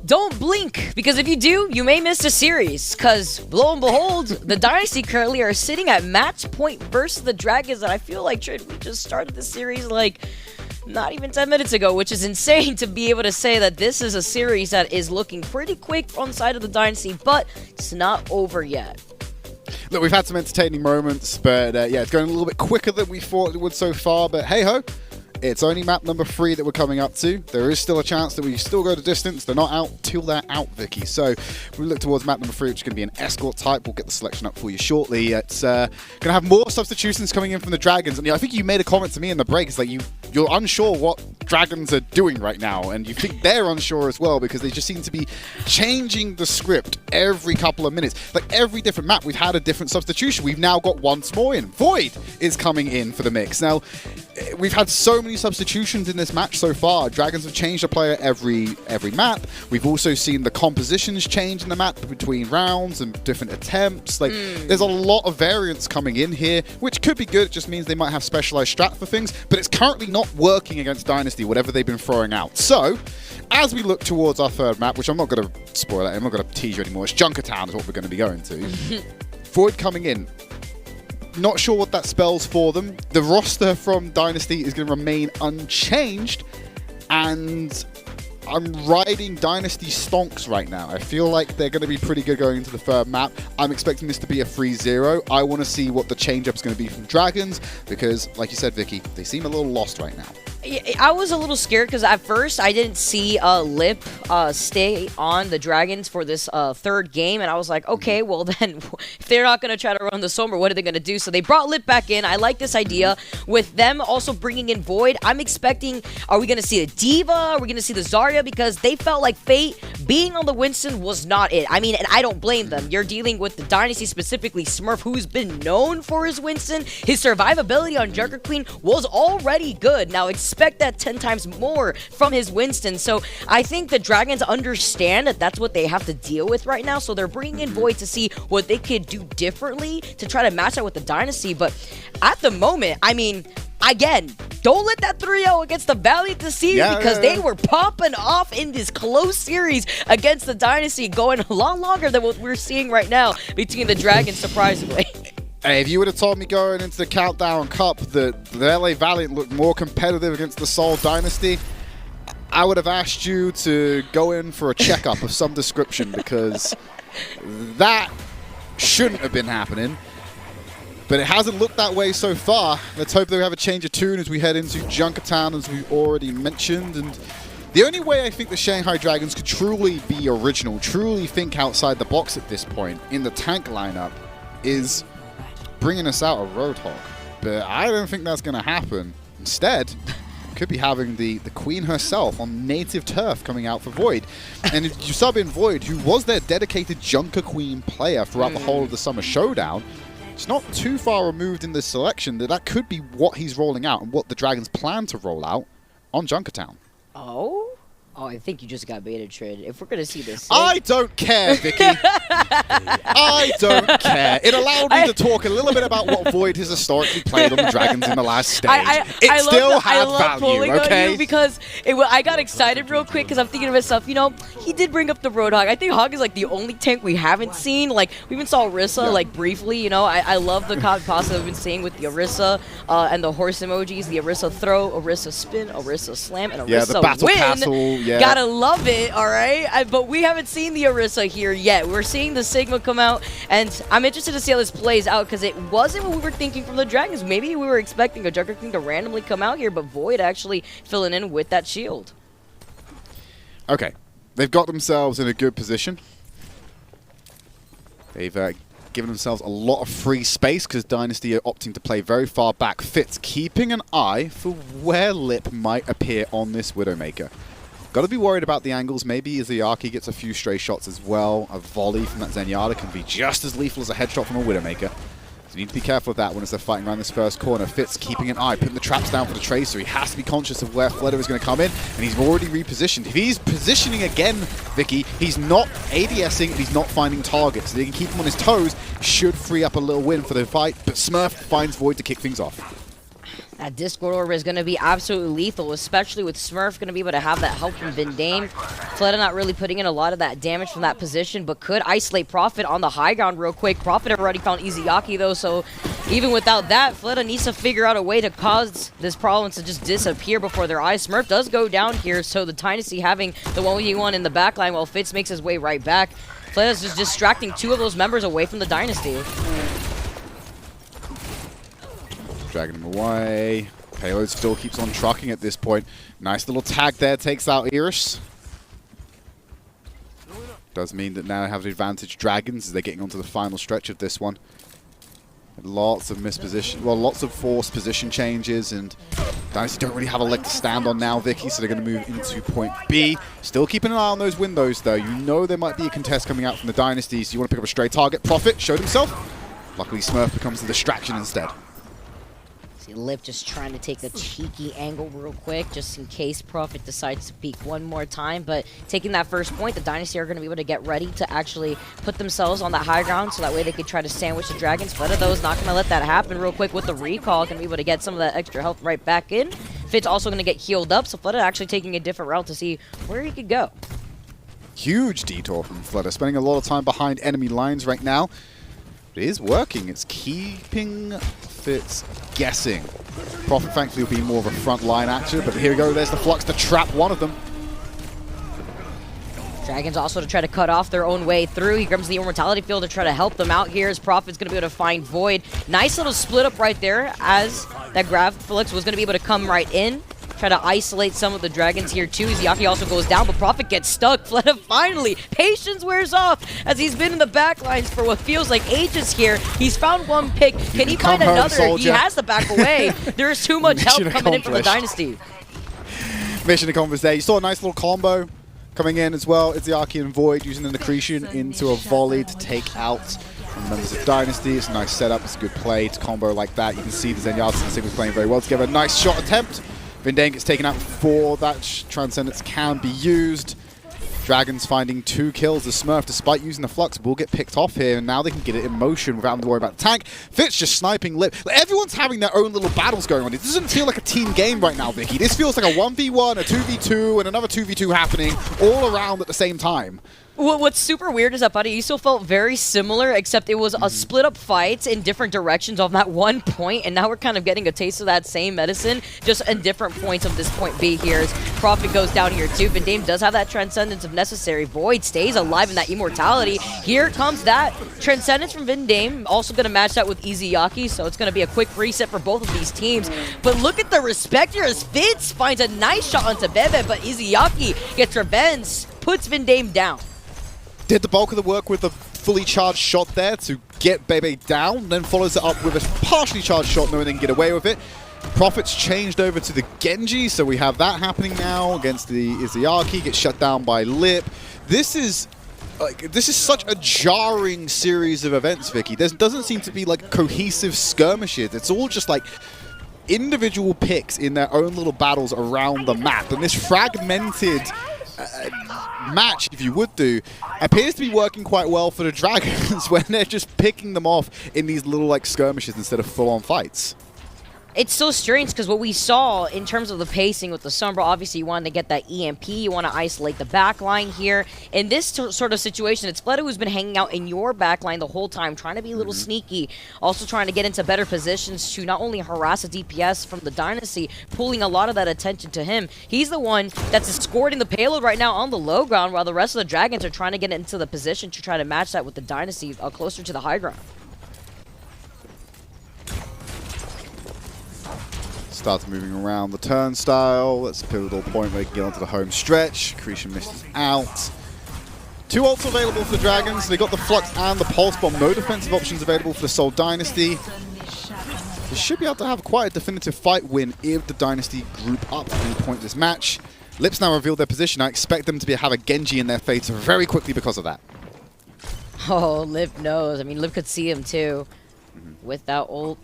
don't blink, because if you do, you may miss a series, because lo and behold, the Dynasty currently are sitting at match point versus the Dragons, and I feel like, Trid, we just started the series like not even 10 minutes ago, which is insane to be able to say that this is a series that is looking pretty quick on the side of the Dynasty, but it's not over yet. Look, we've had some entertaining moments, but yeah, it's going a little bit quicker than we thought it would so far, but hey-ho. It's only map number 3 that we're coming up to. There is still a chance that we still go to distance. They're not out till they're out, Vicky. So we look towards map number 3, which is going to be an escort type. We'll get the selection up for you shortly. It's going to have more substitutions coming in from the Dragons. And I think you made a comment to me in the break. It's like you're unsure what Dragons are doing right now. And you think they're unsure as well, because they just seem to be changing the script every couple of minutes. Like every different map, we've had a different substitution. We've now got once more in. Void is coming in for the mix. Now, we've had so many substitutions in this match so far. Dragons have changed a player every map. We've also seen the compositions change in the map between rounds and different attempts. Like, there's a lot of variance coming in here, which could be good. It just means they might have specialized strat for things, but it's currently not working against Dynasty, whatever they've been throwing out. So, as we look towards our third map, which I'm not going to spoil it, I'm not going to tease you anymore, it's Junkertown is what we're going to be going to. Void coming in. Not sure what that spells for them. The roster from Dynasty is going to remain unchanged, and I'm riding Dynasty stonks right now. I feel like they're going to be pretty good going into the third map. I'm expecting this to be a 3-0. I want to see what the change-up is going to be from Dragons, because, like you said, Vicky, they seem a little lost right now. I was a little scared because at first I didn't see Lip stay on the Dragons for this third game, and I was like, okay, well then, if they're not going to try to run the Somber, what are they going to do? So they brought Lip back in. I like this idea. With them also bringing in Void, I'm expecting, are we going to see a Diva? Are we going to see the Zarya? Because they felt like Fate being on the Winston was not it. I mean, and I don't blame them. You're dealing with the Dynasty, specifically Smurf, who's been known for his Winston. His survivability on Junker Queen was already good. Now expect that 10 times more from his Winston. So I think the Dragons understand that that's what they have to deal with right now. So they're bringing in Void to see what they could do differently to try to match that with the Dynasty. But at the moment, I mean, again, don't let that 3-0 against the Valiant deceive you, because they were popping off in this close series against the Dynasty, going a lot longer than what we're seeing right now between the Dragons, surprisingly. Hey, if you would have told me going into the Countdown Cup that the LA Valiant looked more competitive against the Seoul Dynasty, I would have asked you to go in for a checkup of some description, because that shouldn't have been happening. But it hasn't looked that way so far. Let's hope that we have a change of tune as we head into Junkertown, as we've already mentioned. And the only way I think the Shanghai Dragons could truly be original, truly think outside the box at this point in the tank lineup, is bringing us out a Roadhog. But I don't think that's going to happen. Instead, could be having the Queen herself on native turf coming out for Void. And if you sub in Void, who was their dedicated Junker Queen player throughout the whole of the Summer Showdown, it's not too far removed in this selection that could be what he's rolling out and what the Dragons plan to roll out on Junkertown. Oh, I think you just got baited, Trid. If we're going to see this... I don't care, Vicky. I don't care. It allowed me to talk a little bit about what Void has historically played on the Dragons in the last stage. It still had value, okay? Because I got excited real quick because I'm thinking to myself, you know, he did bring up the Roadhog. I think Hog is like the only tank we haven't seen. Like, we even saw Orisa, like, briefly, you know. I love the pasta I've been seeing with the Orisa and the horse emojis. The Orisa throw, Orisa spin, Orisa slam, and Orisa the battle win. castle. Yeah. Gotta love it, all right? But we haven't seen the Orisa here yet. We're seeing the Sigma come out, and I'm interested to see how this plays out, because it wasn't what we were thinking from the Dragons. Maybe we were expecting a Junker King to randomly come out here, but Void actually filling in with that shield. Okay. They've got themselves in a good position. They've given themselves a lot of free space, because Dynasty are opting to play very far back. Fitz keeping an eye for where Lip might appear on this Widowmaker. Got to be worried about the angles. Maybe Izayaki gets a few stray shots as well. A volley from that Zenyatta can be just as lethal as a headshot from a Widowmaker. So you need to be careful of that when they're fighting around this first corner. Fitz keeping an eye, putting the traps down for the Tracer. He has to be conscious of where Fleder is going to come in, and he's already repositioned. If he's positioning again, Vicky, he's not ADSing, he's not finding targets. So they can keep him on his toes. Should free up a little win for the fight, but Smurf finds Void to kick things off. That Discord Orb is going to be absolutely lethal, especially with Smurf going to be able to have that help from Vindame. Fleta not really putting in a lot of that damage from that position, but could isolate Prophet on the high ground real quick. Prophet already found Izayaki though, so even without that, Fleta needs to figure out a way to cause this problem to just disappear before their eyes. Smurf does go down here, so the Dynasty having the 1v1 in the backline while Fitz makes his way right back. Fleta's just distracting two of those members away from the Dynasty. Dragging him away. Payload still keeps on trucking at this point. Nice little tag there, takes out Iris. Does mean that now they have the advantage Dragons as they're getting onto the final stretch of this one. Lots of misposition, well, lots of forced position changes, and Dynasty don't really have a leg to stand on now, Vicky, so they're going to move into point B. Still keeping an eye on those windows, though. You know there might be a contest coming out from the Dynasty, so you want to pick up a stray target. Prophet showed himself. Luckily, Smurf becomes the distraction instead. Lip just trying to take a cheeky angle real quick, just in case Prophet decides to peek one more time. But taking that first point, the Dynasty are going to be able to get ready to actually put themselves on that high ground, so that way they could try to sandwich the Dragons. Fleta, though, is not going to let that happen real quick with the recall. Going to be able to get some of that extra health right back in. Fitz also going to get healed up, so Fleta actually taking a different route to see where he could go. Huge detour from Fleta, spending a lot of time behind enemy lines right now. It is working. It's keeping Fitz guessing. Prophet, thankfully, will be more of a front line actor, but here we go. There's the Flux to trap one of them. Dragons also to try to cut off their own way through. He grabs the Immortality Field to try to help them out here as Prophet's going to be able to find Void. Nice little split up right there as that Graflix was going to be able to come right in. Try to isolate some of the Dragons here too. Izayaki also goes down, but Prophet gets stuck. Fleta finally, patience wears off as he's been in the back lines for what feels like ages here. He's found one pick. Can he find another? He has to back away. There's too much help coming in from the Dynasty. Mission accomplished there. You saw a nice little combo coming in as well. Izayaki and Void using an accretion into a volley to take out members of Dynasty. It's a nice setup. It's a good play to combo like that. You can see the Zenyatta and Sigma's playing very well together. Nice shot attempt. Vindane gets taken out before that Transcendence can be used. Dragons finding 2 kills. The Smurf, despite using the Flux, will get picked off here, and now they can get it in motion without having to worry about the tank. Fitz just sniping Lip. Like, everyone's having their own little battles going on. It doesn't feel like a team game right now, Vicky. This feels like a 1v1, a 2v2, and another 2v2 happening all around at the same time. What's super weird is that Paraiso felt very similar, except it was a split-up fight in different directions on that one point, and now we're kind of getting a taste of that same medicine, just in different points of this point B here. As Prophet goes down here too. Vindame does have that Transcendence if necessary. Void stays alive in that Immortality. Here comes that Transcendence from Vindame, also going to match that with Izayaki, so it's going to be a quick reset for both of these teams. But look at the respect here as Fitz finds a nice shot onto Bebe, but Izayaki gets revenge, puts Vindame down. Did the bulk of the work with a fully charged shot there to get Bebe down, then follows it up with a partially charged shot knowing they can get away with it. Prophet's changed over to the Genji, so we have that happening now against the Izayaki, gets shut down by Lip. This is such a jarring series of events, Vicky. There doesn't seem to be like cohesive skirmishes. It's all just like individual picks in their own little battles around the map, and this fragmented match, if you would do, appears to be working quite well for the Dragons when they're just picking them off in these little like skirmishes instead of full-on fights. It's so strange because what we saw in terms of the pacing with the Sombra, obviously you wanted to get that EMP, you want to isolate the backline here. In this sort of situation, it's Fleta who's been hanging out in your backline the whole time, trying to be a little sneaky, also trying to get into better positions to not only harass a DPS from the Dynasty, pulling a lot of that attention to him. He's the one that's escorting the payload right now on the low ground, while the rest of the Dragons are trying to get into the position to try to match that with the Dynasty closer to the high ground. Starts moving around the turnstile. That's a pivotal point where they can get onto the home stretch. Accretion misses out. 2 ults available for the Dragons. They got the Flux and the Pulse Bomb. No defensive options available for the Seoul Dynasty. They should be able to have quite a definitive fight win if the Dynasty group up at any point in this match. Lips now revealed their position. I expect them to have a Genji in their face very quickly because of that. Oh, Lip knows. I mean, Lip could see him too with that ult.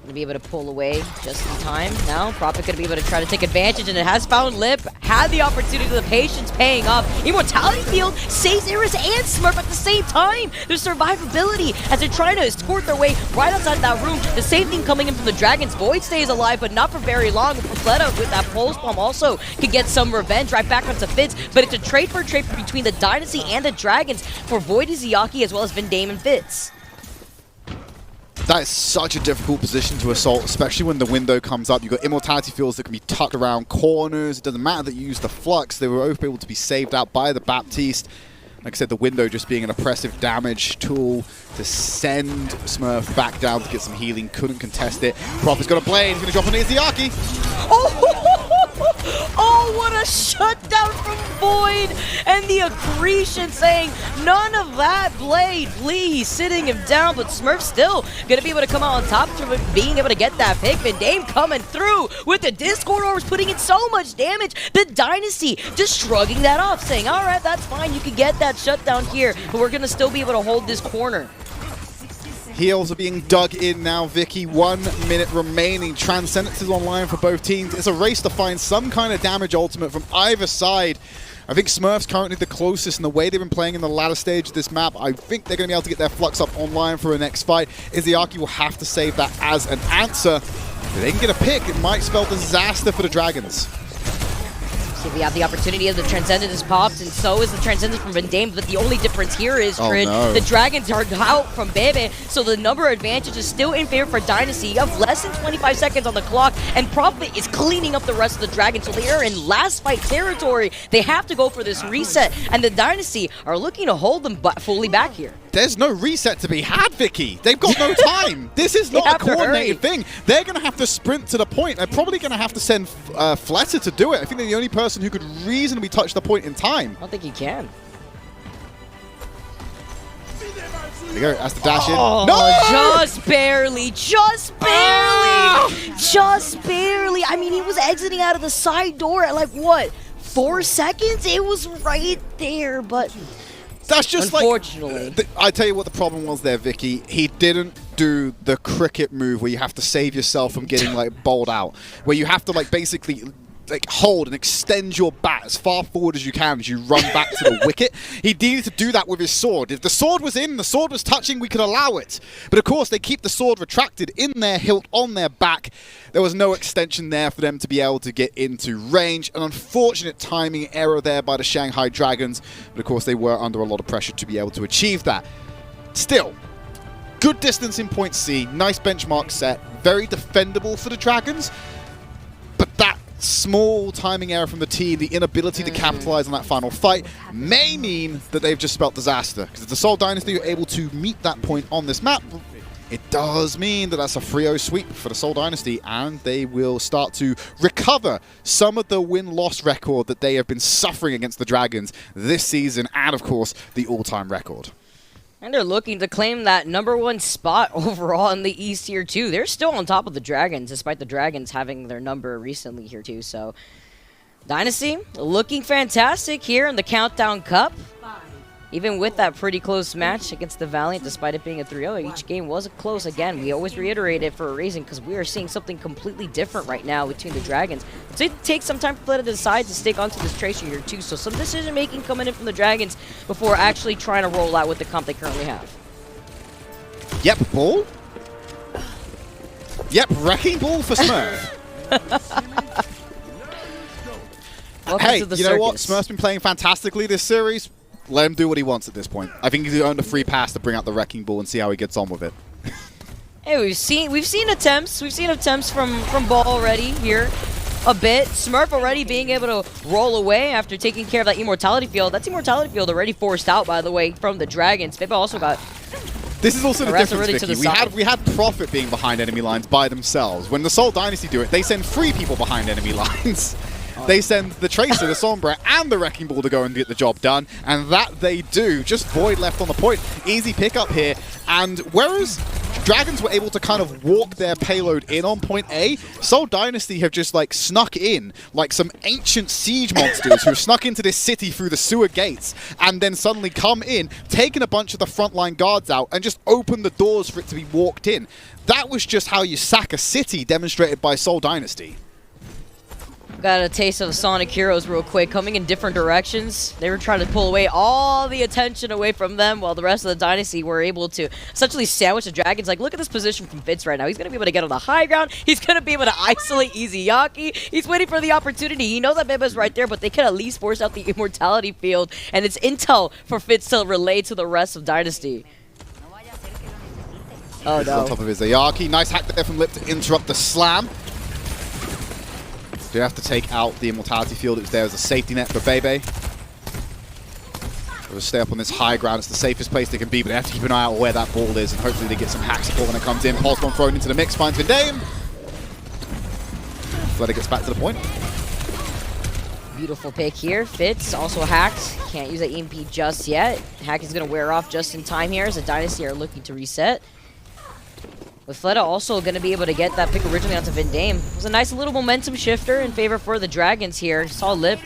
Gonna be able to pull away just in time. Now, Prophet gonna be able to try to take advantage, and it has found Lip. Had the opportunity, the patience paying off. Immortality Field saves Iris and Smurf at the same time. There's survivability as they're trying to escort their way right outside that room. The same thing coming in from the Dragons. Void stays alive, but not for very long. Fleta with that pulse bomb also can get some revenge right back onto Fitz, but it's a trade for trade between the Dynasty and the Dragons for Void Izayaki as well as Vindame and Fitz. That is such a difficult position to assault, especially when the window comes up. You've got Immortality Fields that can be tucked around corners. It doesn't matter that you use the Flux. They were both able to be saved out by the Baptiste. Like I said, the window just being an oppressive damage tool to send Smurf back down to get some healing. Couldn't contest it. Prophet's got a blade. He's going to drop on Izayaki. Oh, what a shutdown from Void, and the aggression saying, none of that, Blade, please, sitting him down, but Smurf still going to be able to come out on top through being able to get that pick. Vindame coming through with the Discord orbs, putting in so much damage. The Dynasty just shrugging that off, saying, all right, that's fine, you can get that shutdown here, but we're going to still be able to hold this corner. Heals are being dug in now, Vicky. 1 minute remaining. Transcendence is online for both teams. It's a race to find some kind of damage ultimate from either side. I think Smurf's currently the closest in the way they've been playing in the latter stage of this map. I think they're going to be able to get their Flux up online for a next fight. Izayaki will have to save that as an answer. If they can get a pick, it might spell disaster for the Dragons. We have the opportunity as the Transcendence is popped, and so is the Transcendence from Vindame, but the only difference here is, Crid, the Dragons are out from Bebe, so the number advantage is still in favor for Dynasty. You have less than 25 seconds on the clock, and Prophet is cleaning up the rest of the Dragons, so they are in last fight territory. They have to go for this reset, and the Dynasty are looking to hold them fully back here. There's no reset to be had, Vicky. They've got no time. This is not a coordinated thing. They're going to have to sprint to the point. They're probably going to have to send Fleta to do it. I think they're the only person who could reasonably touch the point in time. I don't think he can. There you go. That's the dash in. No! Just barely. Just barely. Just barely. I mean, he was exiting out of the side door at like, what, 4 seconds? It was right there, but... That's just unfortunately. Like, I tell you what the problem was there, Vicky. He didn't do the cricket move where you have to save yourself from getting like bowled out, where you have to like basically like hold and extend your bat as far forward as you can as you run back to the wicket. He needed to do that with his sword. If the sword was in, the sword was touching, we could allow it. But of course, they keep the sword retracted in their hilt on their back. There was no extension there for them to be able to get into range. An unfortunate timing error there by the Shanghai Dragons. But of course, they were under a lot of pressure to be able to achieve that. Still, good distance in point C. Nice benchmark set. Very defendable for the Dragons. But that small timing error from the team, the inability to capitalize on that final fight, may mean that they've just spelt disaster. Because if the Seoul Dynasty are able to meet that point on this map, it does mean that that's a 3-0 sweep for the Seoul Dynasty, and they will start to recover some of the win-loss record that they have been suffering against the Dragons this season, and of course, the all-time record. And they're looking to claim that #1 spot overall in the East here, too. They're still on top of the Dragons, despite the Dragons having their number recently here, too. So, Dynasty looking fantastic here in the Countdown Cup. Even with that pretty close match against the Valiant, despite it being a 3-0, each game was close. Again, we always reiterate it for a reason, because we are seeing something completely different right now between the Dragons. So it takes some time for Fleta to decide to stick onto this tracer here too. So some decision-making coming in from the Dragons before actually trying to roll out with the comp they currently have. Yep, ball. Yep, wrecking ball for Smurf. Hey, you know what? Smurf's been playing fantastically this series. Let him do what he wants at this point. I think he's earned a free pass to bring out the wrecking ball and see how he gets on with it. Hey, we've seen attempts. We've seen attempts from Ball already here. A bit. Smurf already being able to roll away after taking care of that Immortality Field. That's Immortality Field already forced out, by the way, from the Dragons. They've also got... This is also the difference, really Vicky. We had Prophet being behind enemy lines by themselves. When the Seoul Dynasty do it, they send 3 people behind enemy lines. They send the Tracer, the Sombra, and the Wrecking Ball to go and get the job done, and that they do. Just Void left on the point. Easy pickup here, and whereas Dragons were able to kind of walk their payload in on point A. Seoul Dynasty have just like snuck in like some ancient siege monsters who have snuck into this city through the sewer gates and then suddenly come in, taken a bunch of the frontline guards out and just opened the doors for it to be walked in. That was just how you sack a city, demonstrated by Seoul Dynasty. Got a taste of Sonic Heroes real quick, coming in different directions. They were trying to pull away all the attention away from them, while the rest of the Dynasty were able to essentially sandwich the Dragons. Like, look at this position from Fitz right now. He's going to be able to get on the high ground. He's going to be able to isolate Izayaki. He's waiting for the opportunity. He knows that Beba's right there, but they can at least force out the immortality field, and it's intel for Fitz to relay to the rest of Dynasty. Oh, no. On top of Izayaki. Nice hack there from Lip to interrupt the slam. They have to take out the immortality field. It was there as a safety net for Bebe. They'll stay up on this high ground. It's the safest place they can be, but they have to keep an eye out where that ball is, and hopefully they get some hack support when it comes in. Pulse bomb thrown into the mix, finds Vindame. Fleta gets back to the point. Beautiful pick here. Fitz also hacked. Can't use that EMP just yet. Hack is going to wear off just in time here as the Dynasty are looking to reset. With Fleta also going to be able to get that pick originally onto Vindame. It was a nice little momentum shifter in favor for the Dragons here. Saw Lip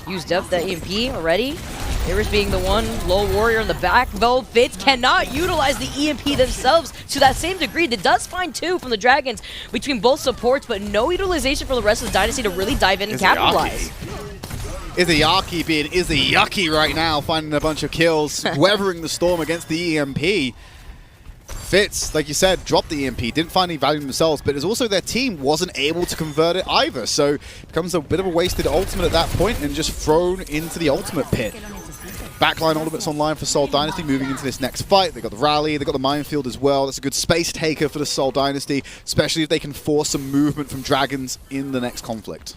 used up that EMP already. Iris being the one low warrior in the back, though. Fitz cannot utilize the EMP themselves to that same degree. It does find two from the Dragons between both supports, but no utilization for the rest of the Dynasty to really dive in and capitalize. Izayaki being Izayaki right now, finding a bunch of kills, weathering the storm against the EMP. Fitz, like you said, dropped the EMP, didn't find any value in themselves, but it's also their team wasn't able to convert it either, so it becomes a bit of a wasted ultimate at that point and just thrown into the ultimate pit. Backline ultimates online for Seoul Dynasty moving into this next fight. They got the rally, they got the minefield as well. That's a good space taker for the Seoul Dynasty, especially if they can force some movement from Dragons in the next conflict.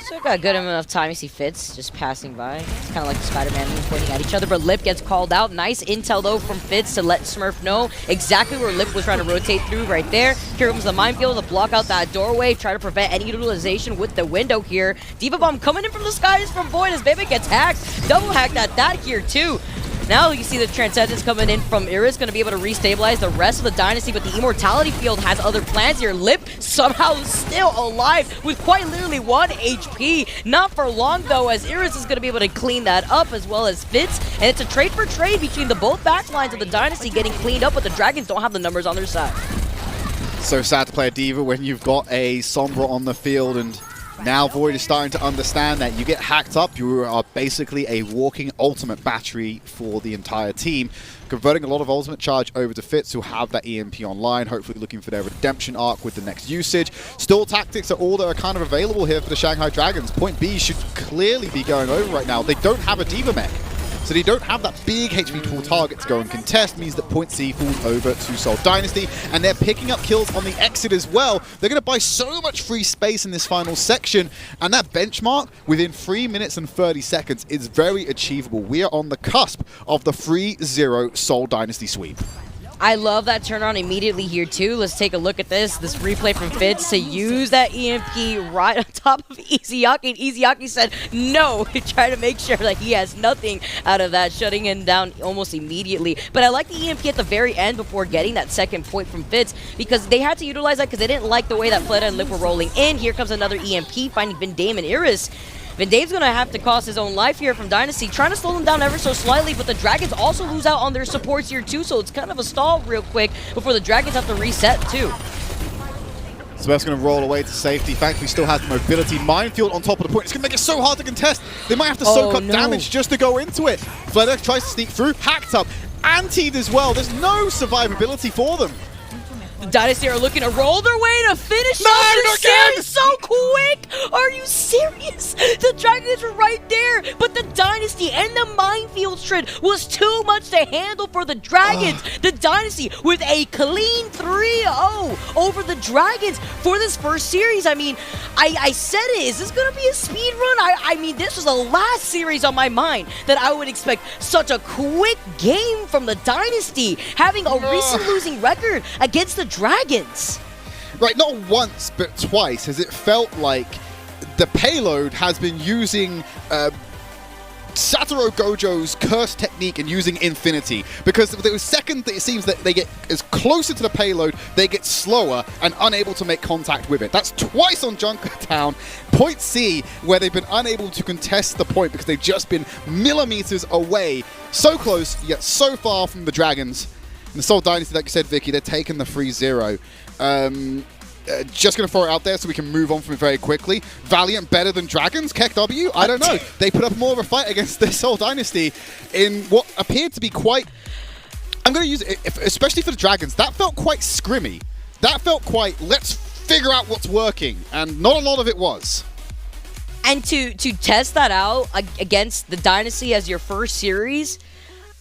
So we've got a good amount of time. You see Fitz just passing by. It's kind of like the Spider-Man meme pointing at each other, but Lip gets called out. Nice intel, though, from Fitz to let Smurf know exactly where Lip was trying to rotate through right there. Here comes the minefield to block out that doorway, try to prevent any utilization with the window here. Diva Bomb coming in from the skies from Void as Bebe gets hacked. Double hacked at that here, too. Now you see the Transcendence coming in from Iris, going to be able to restabilize the rest of the Dynasty, but the Immortality Field has other plans here. Lip somehow still alive with quite literally 1 HP. Not for long, though, as Iris is going to be able to clean that up, as well as Fitz. And it's a trade for trade between the both backlines of the Dynasty getting cleaned up, but the Dragons don't have the numbers on their side. So sad to play a Diva when you've got a Sombra on the field, and now Void is starting to understand that you get hacked up, you are basically a walking ultimate battery for the entire team. Converting a lot of ultimate charge over to Fitz, who have that EMP online, hopefully looking for their redemption arc with the next usage. Still, tactics are all that are kind of available here for the Shanghai Dragons. Point B should clearly be going over right now. They don't have a Diva mech, so they don't have that big HP pool target to go and contest. Means that point C falls over to Seoul Dynasty, and they're picking up kills on the exit as well. They're going to buy so much free space in this final section, and that benchmark within 3 minutes and 30 seconds is very achievable. We are on the cusp of the 3-0 Seoul Dynasty sweep. I love that turnaround immediately here, too. Let's take a look at this replay from Fitz to use that EMP right on top of Izayaki. And Izayaki said no, trying to make sure that he has nothing out of that, shutting him down almost immediately. But I like the EMP at the very end before getting that second point from Fitz, because they had to utilize that because they didn't like the way that Fleta and Lip were rolling in. Here comes another EMP, finding Vindame and Iris. Vindame's going to have to cost his own life here from Dynasty, trying to slow them down ever so slightly, but the Dragons also lose out on their supports here too, so it's kind of a stall real quick before the Dragons have to reset too. Smurf's going to roll away to safety. Thankfully, still has the mobility. Minefield on top of the point. It's going to make it so hard to contest. They might have to soak up damage just to go into it. Fleta tries to sneak through, hacked up, antied as well. There's no survivability for them. The Dynasty are looking to roll their way to finish off this series so quick! Are you serious? The Dragons were right there, but the Dynasty and the minefield shred was too much to handle for the Dragons. The Dynasty with a clean 3-0 over the Dragons for this first series. I mean, I said it. Is this going to be a speed run? I mean, this was the last series on my mind that I would expect such a quick game from the Dynasty, having a recent losing record against the Dragons. Right, not once, but twice has it felt like the payload has been using Satoru Gojo's curse technique and using Infinity, because the second that it seems that they get as closer to the payload, they get slower and unable to make contact with it. That's twice on Junkertown. Point C, where they've been unable to contest the point because they've just been millimeters away. So close, yet so far from the Dragons. And the Seoul Dynasty, like you said, Vicky, they're taking the 3-0. Just going to throw it out there so we can move on from it very quickly. Valiant better than Dragons? KEKW? I don't know. They put up more of a fight against the Seoul Dynasty in what appeared to be quite... I'm going to use it, especially for the Dragons, that felt quite scrimmy. That felt quite, let's figure out what's working. And not a lot of it was. And to test that out against the Dynasty as your first series,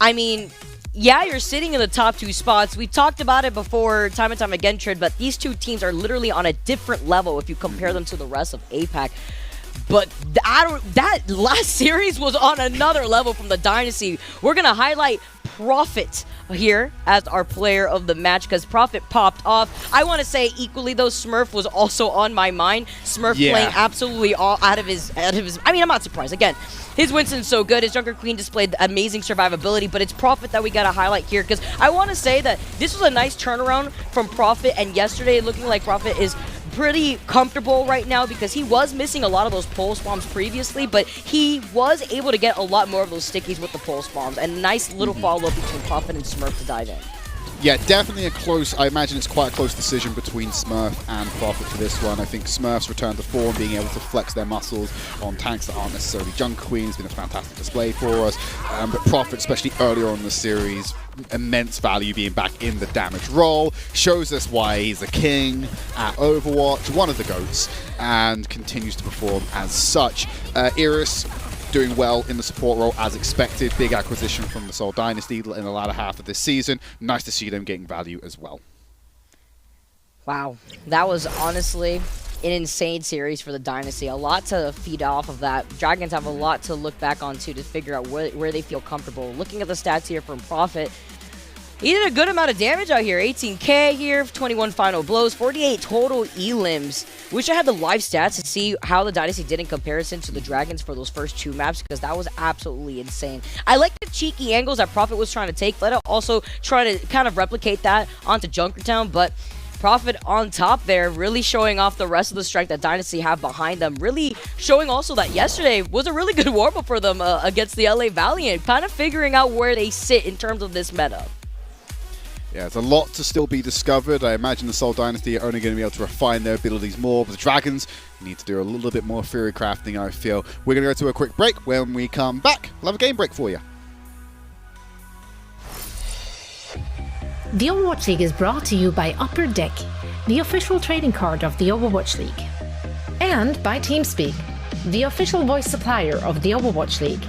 I mean... Yeah, you're sitting in the top 2 spots. We talked about it before, time and time again, Trid, but these two teams are literally on a different level if you compare them to the rest of APAC. But that last series was on another level from the Dynasty. We're going to highlight Prophet here as our player of the match because Prophet popped off. I want to say equally though, Smurf was also on my mind. Smurf playing absolutely all out of his. I mean, I'm not surprised. Again, his Winston's so good. His Junker Queen displayed amazing survivability, but it's Prophet that we got to highlight here because I want to say that this was a nice turnaround from Prophet, and yesterday looking like Prophet is pretty comfortable right now because he was missing a lot of those pulse bombs previously, but he was able to get a lot more of those stickies with the pulse bombs, and nice little follow-up between Prophet and Smurf to dive in. Yeah, definitely a close, I imagine it's quite a close decision between Smurf and Prophet for this one. I think Smurf's return to form, being able to flex their muscles on tanks that aren't necessarily Junker Queen, has been a fantastic display for us. But Prophet, especially earlier on in the series, immense value being back in the damage role, shows us why he's a king at Overwatch, one of the GOATs, and continues to perform as such. Iris doing well in the support role as expected. Big acquisition from the Seoul Dynasty in the latter half of this season. Nice to see them getting value as well. Wow, that was honestly an insane series for the Dynasty. A lot to feed off of that. Dragons have a lot to look back onto to figure out where they feel comfortable. Looking at the stats here from Prophet, he did a good amount of damage out here. 18k here, 21 final blows, 48 total elims. Wish I had the live stats to see how the Dynasty did in comparison to the Dragons for those first 2 maps, because that was absolutely insane. I like the cheeky angles that Prophet was trying to take. Let it also try to kind of replicate that onto Junkertown, but Prophet on top there, really showing off the rest of the strength that Dynasty have behind them. Really showing also that yesterday was a really good warm-up for them against the LA Valiant, kind of figuring out where they sit in terms of this meta. Yeah, there's a lot to still be discovered. I imagine the Seoul Dynasty are only going to be able to refine their abilities more, but the Dragons need to do a little bit more theory crafting, I feel. We're going to go to a quick break. When we come back, we'll have a game break for you. The Overwatch League is brought to you by Upper Deck, the official trading card of the Overwatch League. And by TeamSpeak, the official voice supplier of the Overwatch League.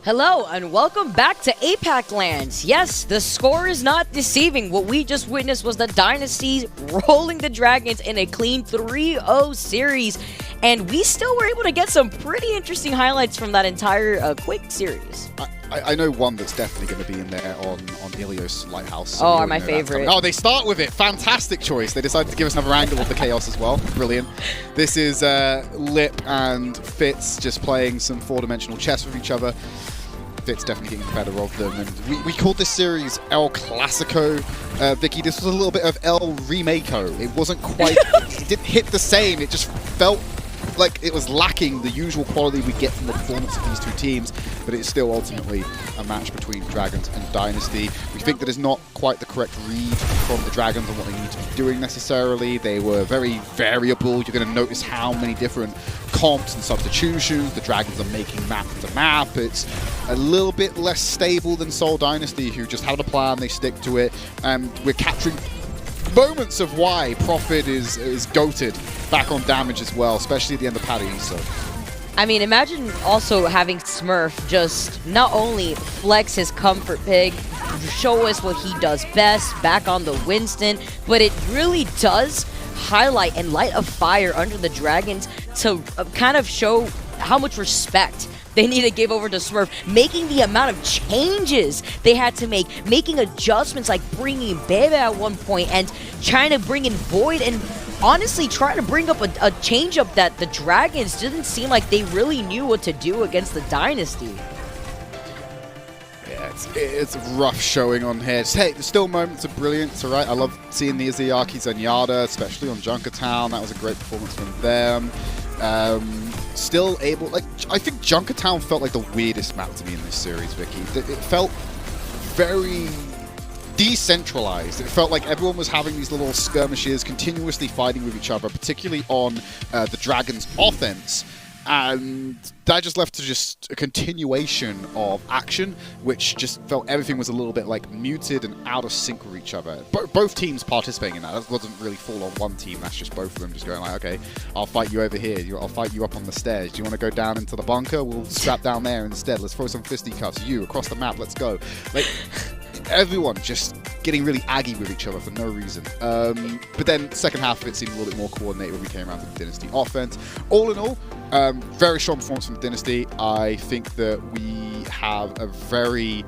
Hello and welcome back to APAC Lands. Yes, the score is not deceiving. What we just witnessed was the Dynasty rolling the Dragons in a clean 3-0 series. And we still were able to get some pretty interesting highlights from that entire quick series. I know one that's definitely going to be in there on Ilios Lighthouse. So are my favorite. Oh, they start with it. Fantastic choice. They decided to give us another angle of the chaos as well. Brilliant. This is Lip and Fitz just playing some four-dimensional chess with each other. Fitz definitely getting the better of them. And we called this series El Clasico. Vicky, this was a little bit of El Remako. It wasn't quite, it didn't hit the same. It just felt like it was lacking the usual quality we get from the performance of these two teams, but it's still ultimately a match between Dragons and Dynasty. We think that is not quite the correct read from the Dragons on what they need to be doing necessarily. They were very variable. You're going to notice how many different comps and substitutions the Dragons are making map to map. It's a little bit less stable than Seoul Dynasty, who just had a plan, they stick to it, and we're capturing moments of why Profit is goated back on damage as well, especially at the end of Paddy. So, I mean, imagine also having Smurf just not only flex his comfort pick, show us what he does best back on the Winston, but it really does highlight and light a fire under the Dragons to kind of show how much respect they need to give over to Smurf, making the amount of changes they had to make, making adjustments like bringing Bebe at one point and trying to bring in Void and honestly trying to bring up a change-up that the Dragons didn't seem like they really knew what to do against the Dynasty. Yeah, it's a rough showing on here. Hey, there's still moments of brilliance, all right? I love seeing the Izayaki Zenyatta, especially on Junkertown. That was a great performance from them. Still able, like, I think Junkertown felt like the weirdest map to me in this series, Vicky. It felt very decentralized. It felt like everyone was having these little skirmishes, continuously fighting with each other, particularly on the Dragons' offense. And that just left to just a continuation of action, which just felt everything was a little bit like muted and out of sync with each other. Both teams participating in that. That wasn't really full on one team. That's just both of them just going like, okay, I'll fight you over here. I'll fight you up on the stairs. Do you want to go down into the bunker? We'll strap down there instead. Let's throw some fisticuffs. You across the map. Let's go. Like, everyone just getting really aggy with each other for no reason. But then second half of it seemed a little bit more coordinated when we came around to the Dynasty offense. All in all, very strong performance from Dynasty. I think that we have a very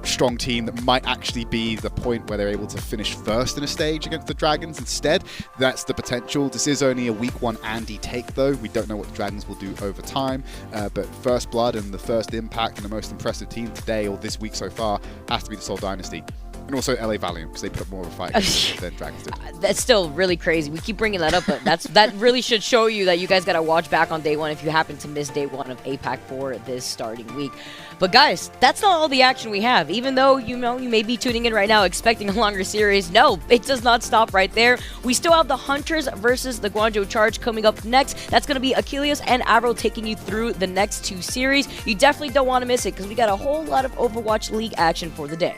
strong team that might actually be the point where they're able to finish first in a stage against the Dragons instead. That's the potential. This is only a week one Andy take though. We don't know what the Dragons will do over time, but first blood and the first impact and the most impressive team today or this week so far has to be the Seoul Dynasty. And also LA Valiant, because they put up more of a fight than Dragons did. That's still really crazy. We keep bringing that up, but that really should show you that you guys got to watch back on day one if you happen to miss day one of APAC for this starting week. But guys, that's not all the action we have. Even though, you may be tuning in right now expecting a longer series, no, it does not stop right there. We still have the Hunters versus the Guangzhou Charge coming up next. That's going to be Achilles and Avril taking you through the next two series. You definitely don't want to miss it because we got a whole lot of Overwatch League action for the day.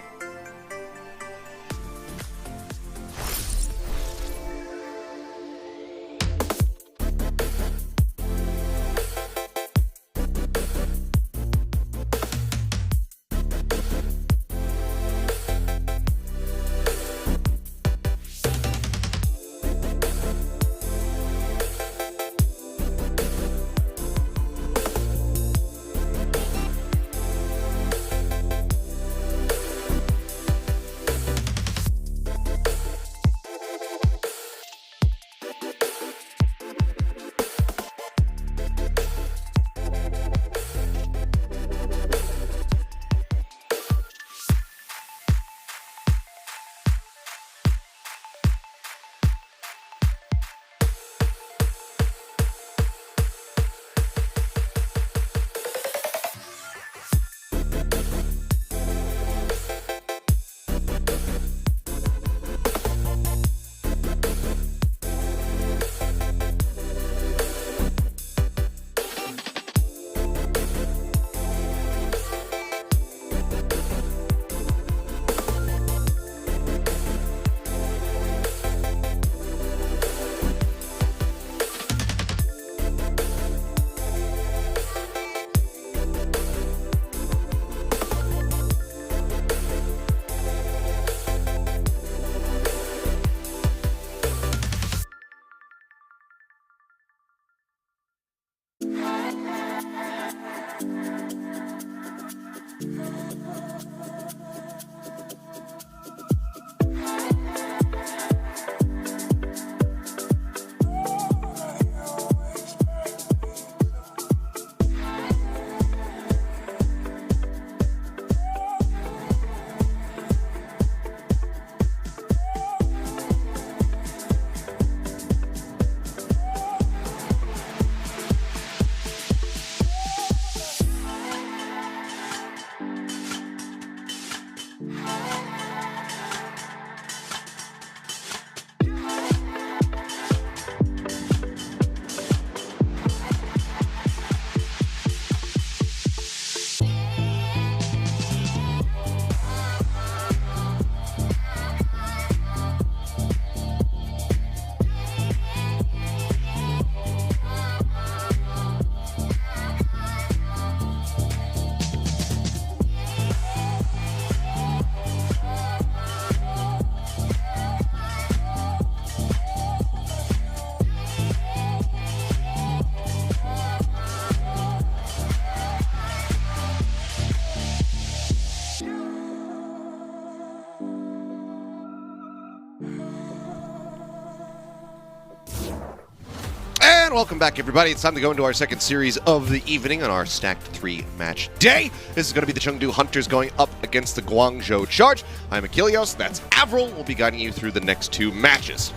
And welcome back, everybody. It's time to go into our second series of the evening on our stacked 3-match day. This is going to be the Chengdu Hunters going up against the Guangzhou Charge. I'm Achilleos, that's Avril. We'll be guiding you through the next 2 matches.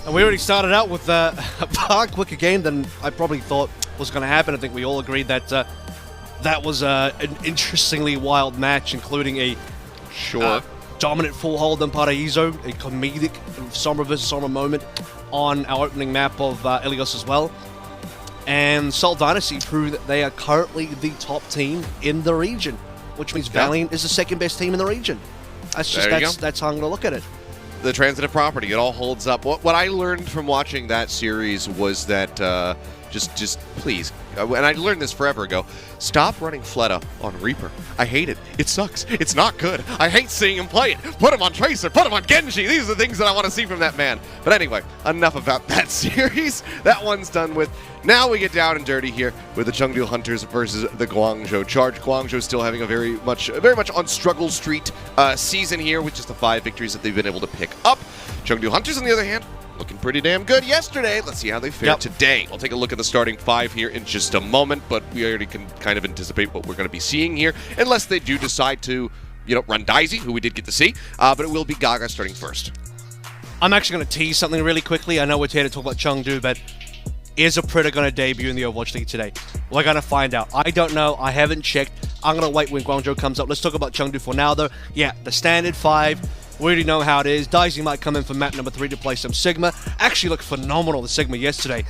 And we already started out with a far quicker game than I probably thought was going to happen. I think we all agreed that that was an interestingly wild match, including a dominant full hold on Paraíso, a comedic Sombra versus Sombra moment on our opening map of Ilios as well. And Seoul Dynasty proved that they are currently the top team in the region, which means Valiant is the second best team in the region. That's how I'm going to look at it. The transitive property, it all holds up. What I learned from watching that series was that just please, and I learned this forever ago, stop running Fleta on Reaper. I hate it. It sucks. It's not good. I hate seeing him play it. Put him on Tracer. Put him on Genji. These are the things that I want to see from that man. But anyway, enough about that series. That one's done with. Now we get down and dirty here with the Chengdu Hunters versus the Guangzhou Charge. Guangzhou still having a very much on struggle street season here with just the 5 victories that they've been able to pick up. Chengdu Hunters, on the other hand, looking pretty damn good yesterday. Let's see how they fare today. We'll take a look at the starting 5 here in just a moment, but we already can kind of anticipate what we're going to be seeing here, unless they do decide to, run Daisy, who we did get to see, but it will be Gaga starting first. I'm actually going to tease something really quickly. I know we're here to talk about Chengdu, but is a Predator going to debut in the Overwatch League today? We're going to find out. I don't know. I haven't checked. I'm going to wait when Guangzhou comes up. Let's talk about Chengdu for now, though. Yeah, the standard 5. We already know how it is. Daisy might come in for map number 3 to play some Sigma. Actually looked phenomenal, the Sigma, yesterday.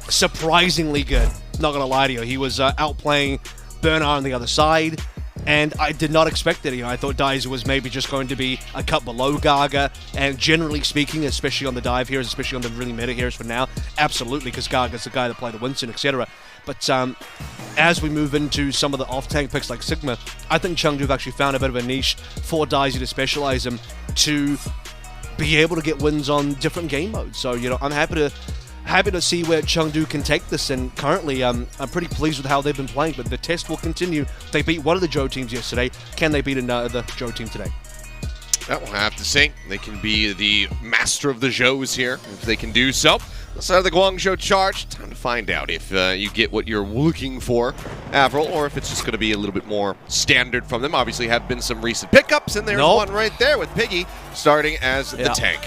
Surprisingly good. Not going to lie to you. He was outplaying Bernard on the other side. And I did not expect it. I thought Daisy was maybe just going to be a cut below Gaga. And generally speaking, especially on the dive heroes, especially on the really meta heroes for now, absolutely, because Gaga's the guy that played the Winston, etc. But as we move into some of the off-tank picks like Sigma, I think Chengdu have actually found a bit of a niche for Daisy to specialize him to be able to get wins on different game modes. So, I'm happy to see where Chengdu can take this, and currently I'm pretty pleased with how they've been playing, but the test will continue. They beat one of the Joe teams yesterday. Can they beat another Joe team today? That we'll have to see. They can be the master of the Joes here, if they can do so. Let's have the Guangzhou Charge. Time to find out if you get what you're looking for, Avril, or if it's just going to be a little bit more standard from them. Obviously, have been some recent pickups, and there's one right there with Piggy starting as the tank.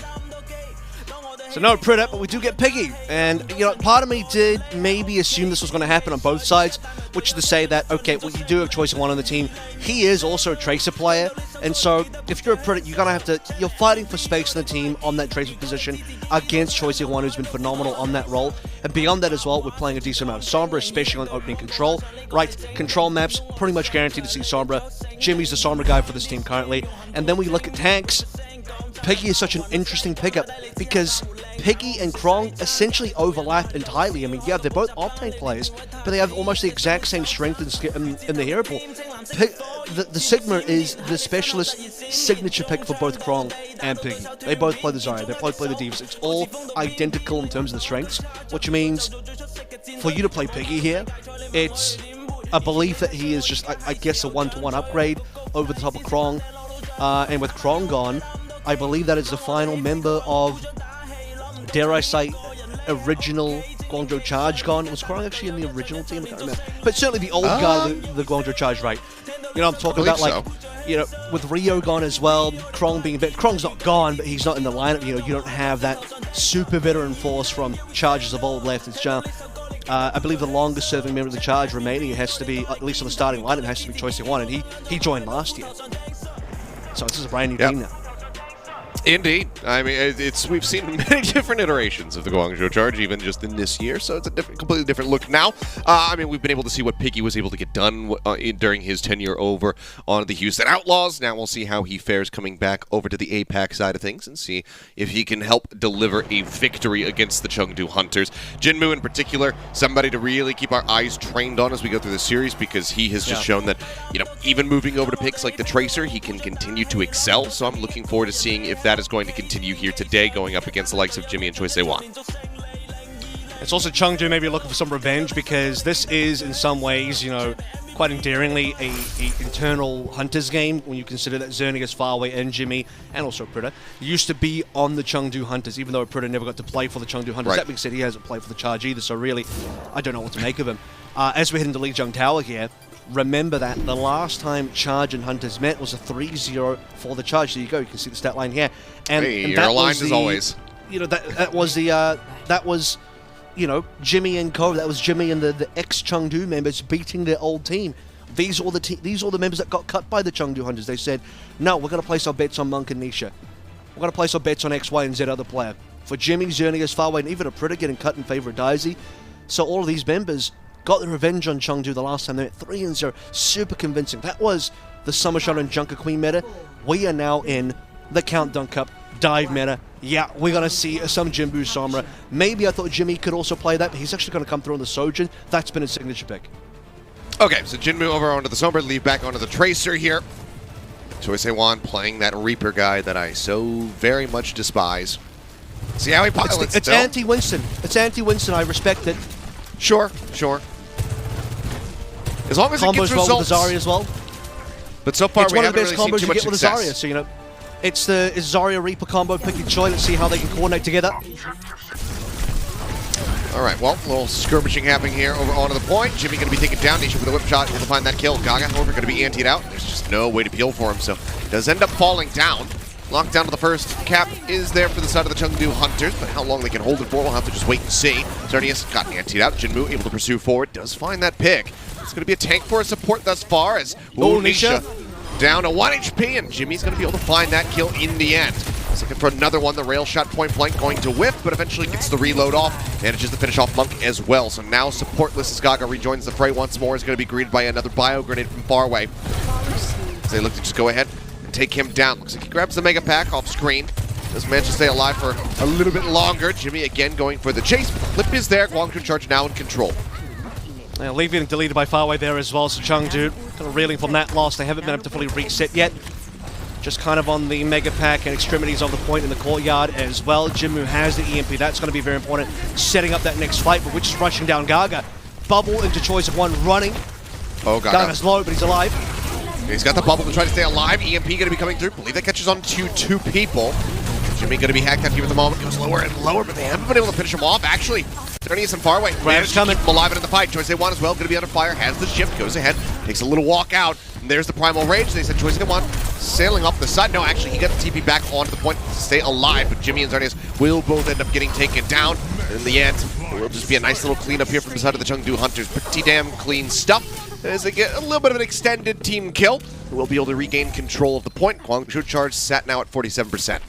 So no Predator, but we do get Piggy. And, part of me did maybe assume this was going to happen on both sides, which is to say that, okay, well, you do have choice of one on the team. He is also a Tracer player, and so if you're a Predator, you're fighting for space in the team on that Tracer position against choice of one who's been phenomenal on that role. And beyond that as well, we're playing a decent amount of Sombra, especially on opening control. Right, control maps, pretty much guaranteed to see Sombra. Jimmy's the Sombra guy for this team currently. And then we look at tanks. Piggy is such an interesting pickup because Piggy and Krong essentially overlap entirely. I mean, yeah, they're both off-tank players, but they have almost the exact same strength in the hero pool. The Sigma is the specialist signature pick for both Krong and Piggy. They both play the Zarya, they both play the Divas. It's all identical in terms of the strengths, which means for you to play Piggy here, it's a belief that he is just, I guess, a one-to-one upgrade over the top of Krong. And with Krong gone, I believe that is the final member of, dare I say, original Guangzhou Charge gone. Was Krong actually in the original team? I can't remember. But certainly the old guy, the Guangzou Charge, right? I'm talking about, like, with Rio gone as well, Krong being a bit... Krong's not gone, but he's not in the lineup. You don't have that super veteran force from Charges of old left. It's I believe the longest serving member of the Charge remaining has to be, at least on the starting lineup, has to be Choi Se-won, and he joined last year. So this is a brand new team now. Indeed. I mean, we've seen many different iterations of the Guangzhou Charge, even just in this year, so it's a completely different look now. I mean, we've been able to see what Piggy was able to get done during his tenure over on the Houston Outlaws. Now we'll see how he fares coming back over to the APAC side of things and see if he can help deliver a victory against the Chengdu Hunters. Jinmu in particular, somebody to really keep our eyes trained on as we go through the series, because he has just shown that, even moving over to picks like the Tracer, he can continue to excel. So I'm looking forward to seeing if that is going to continue here today, going up against the likes of Jimmy and Choi Se-won. It's also Chengdu maybe looking for some revenge, because this is, in some ways, quite endearingly a internal Hunters game when you consider that Xerneas, Farway, and Jimmy, and also Pritter, used to be on the Chengdu Hunters, even though Pritter never got to play for the Chengdu Hunters. Right. That being said, he hasn't played for the Charge either, so really, I don't know what to make of him. As we head into Lijiang Tower here, remember that the last time Charge and Hunters met was a 3-0 for the Charge. There you go, you can see the stat line here. And, Hey, and you're that aligned was as always. You know, that was you know, Jimmy and Co. That was Jimmy and the ex-Chengdu members beating their old team. These are all the members that got cut by the Chengdu Hunters. They said, no, we're going to place our bets on Monk and Nisha. We're going to place our bets on X, Y, and Z other player. For Jimmy, Xerneas, Farway, and even a Pritter getting cut in favor of Daisy. So all of these members got the revenge on Chengdu the last time. They went 3-0. Super convincing. That was the Summer Shot and Junker Queen meta. We are now in the Countdown Cup dive meta. Yeah, we're going to see some Jinbu Sombra. Maybe I thought Jimmy could also play that, but he's actually going to come through on the Sojin. That's been his signature pick. Okay, so Jinmu over onto the Sombra, leave back onto the Tracer here. Choi Se-wan playing that Reaper guy that I so very much despise. See how he pilots. It's anti-Winston. It's anti-Winston. I respect it. Sure, sure. As long as it Combos gets well results. with Zarya as well. But so far It's we one of haven't the best really seen combos too you much get with success. Zarya, so you know. It's Zarya Reaper combo picking Choi. Let's see how they can coordinate together. All right, well, a little skirmishing happening here over onto the point. Jimmy going to be taken down. Nisha with a whip shot to find that kill. Gaga, however, going to be antied out. There's just no way to peel for him, so does end up falling down. Locked down to the first cap is there for the side of the Chengdu Hunters, but how long they can hold it for, we'll have to just wait and see. Xerneas got antied out. Jinmu able to pursue forward, does find that pick. It's going to be a tank for a support thus far as Nisha down to 1 HP, and Jimmy's going to be able to find that kill in the end. He's looking for another one. The rail shot point blank going to whiff, but eventually gets the reload off. Manages to finish off Monk as well. So now supportless as Gaga rejoins the fray once more. Is going to be greeted by another bio grenade from far away. So they look to just go ahead and take him down. Looks like he grabs the mega pack off screen. Does manage to stay alive for a little bit longer. Jimmy again going for the chase. Flip is there. Guangzhou Charge now in control. Yeah, Lee getting deleted by Farway there as well, so Chengdu kind of reeling from that loss. They haven't been able to fully reset yet. Just kind of on the mega pack and extremities of the point in the courtyard as well. Jinmu has the EMP. That's going to be very important. Setting up that next fight, but which is rushing down Gaga. Bubble into choice of one running. Oh, Gaga. Gaga's low, but he's alive. He's got the bubble to try to stay alive. EMP going to be coming through. Believe that catches on to 2 people. Jimmy going to be hacked out here at the moment. Goes lower and lower, but they haven't been able to finish him off, actually. Xerneas and Farway managed to keep him alive and in the fight. Choi Se-wan as well, going to be under fire. Has the shift, goes ahead, takes a little walk out. And there's the Primal Rage. They said Choi Se-wan sailing off the side. No, actually, he got the TP back onto the point to stay alive. But Jimmy and Xerneas will both end up getting taken down. And in the end, it will just be a nice little cleanup here from the side of the Chengdu Hunters. Pretty damn clean stuff. As they get a little bit of an extended team kill, we'll be able to regain control of the point. Guangzhou Charge sat now at 47%.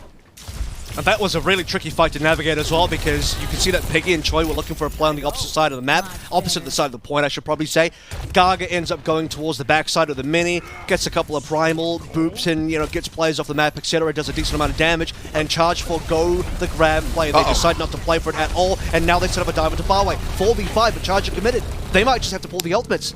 And that was a really tricky fight to navigate as well, because you can see that Piggy and Choi were looking for a play on the opposite side of the map, opposite the side of the point, I should probably say. Gaga ends up going towards the backside of the mini, gets a couple of primal boops and, you know, gets players off the map, etc. Does a decent amount of damage, and Charge forgo the grab play. They decide not to play for it at all, and now they set up a dive into Farway. 4v5, but Charge are committed. They might just have to pull the ultimates.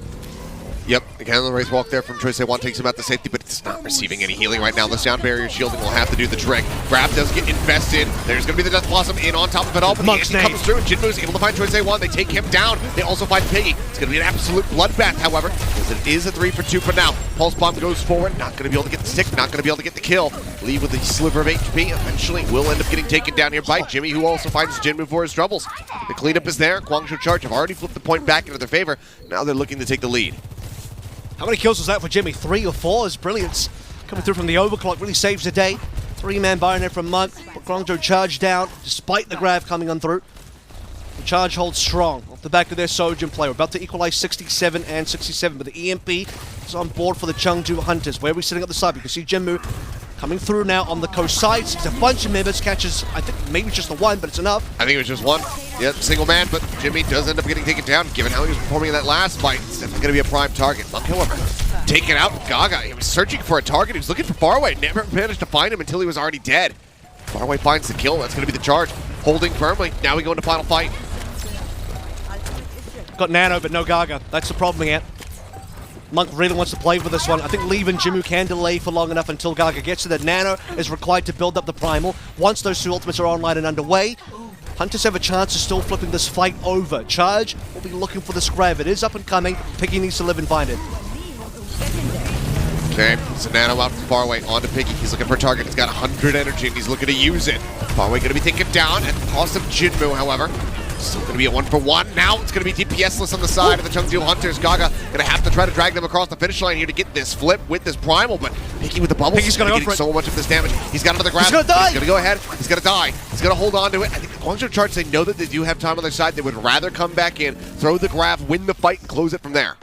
Yep, again, the race walk there from Choi Se-wan takes him out to safety, but it's not receiving any healing right now. The sound barrier shielding will have to do the trick. Grab does get invested. There's going to be the Death Blossom in on top of it all, but the comes through, and Jinmu's able to find Choi Se-wan. They take him down. They also find Piggy. It's going to be an absolute bloodbath, however, because it is a 3-for-2 for now. Pulse Bomb goes forward, not going to be able to get the stick, not going to be able to get the kill. Leave with a sliver of HP. Eventually will end up getting taken down here by Jimmy, who also finds Jinmu for his troubles. The cleanup is there. Guangzhou Charge have already flipped the point back into their favor. Now they're looking to take the lead. How many kills was that for Jimmy? 3 or 4 is brilliance. Coming through from the overclock really saves the day. 3-man bayonet from Monk, but Guangzhou Charge down, despite the grab coming on through. The Charge holds strong off the back of their Sojin play. We're about to equalize 67 and 67, but the EMP is on board for the Chengdu Hunters. Where are we sitting up the side? You can see Jinmu coming through now on the coast side. Sees a bunch of members, catches, I think maybe just the one, but it's enough. I think it was just one. Yep, single man, but Jimmy does end up getting taken down, given how he was performing in that last fight. It's definitely going to be a prime target. Monk, however, taken out. Gaga, he was searching for a target. He was looking for Farway. Never managed to find him until he was already dead. Farway finds the kill. That's going to be the charge. Holding firmly. Now we go into final fight. Got Nano, but no Gaga. That's the problem here. Monk really wants to play for this one. I think Leave and Jinmu can delay for long enough until Gaga gets to that. Nano is required to build up the primal. Once those 2 ultimates are online and underway, Hunters have a chance of still flipping this fight over. Charge will be looking for this grab. It is up and coming. Piggy needs to live and find it. Okay, so Nano out from far away onto Piggy. He's looking for a target. He's got 100 energy and he's looking to use it. Far away going to be taken down at the cost of Jinmu, however. Still going to be a 1-for-1. Now it's going to be DPS-less on the side of the Chengdu Hunters. Gaga going to have to try to drag them across the finish line here to get this flip with this primal, but Piggy with the bubbles. Piggy's going to go for it. So much of this damage. He's got another grab. He's going to die. He's going to go ahead. He's going to die. He's going to hold on to it. I think the Guangzhou Charge, they know that they do have time on their side. They would rather come back in, throw the grab, win the fight, and close it from there.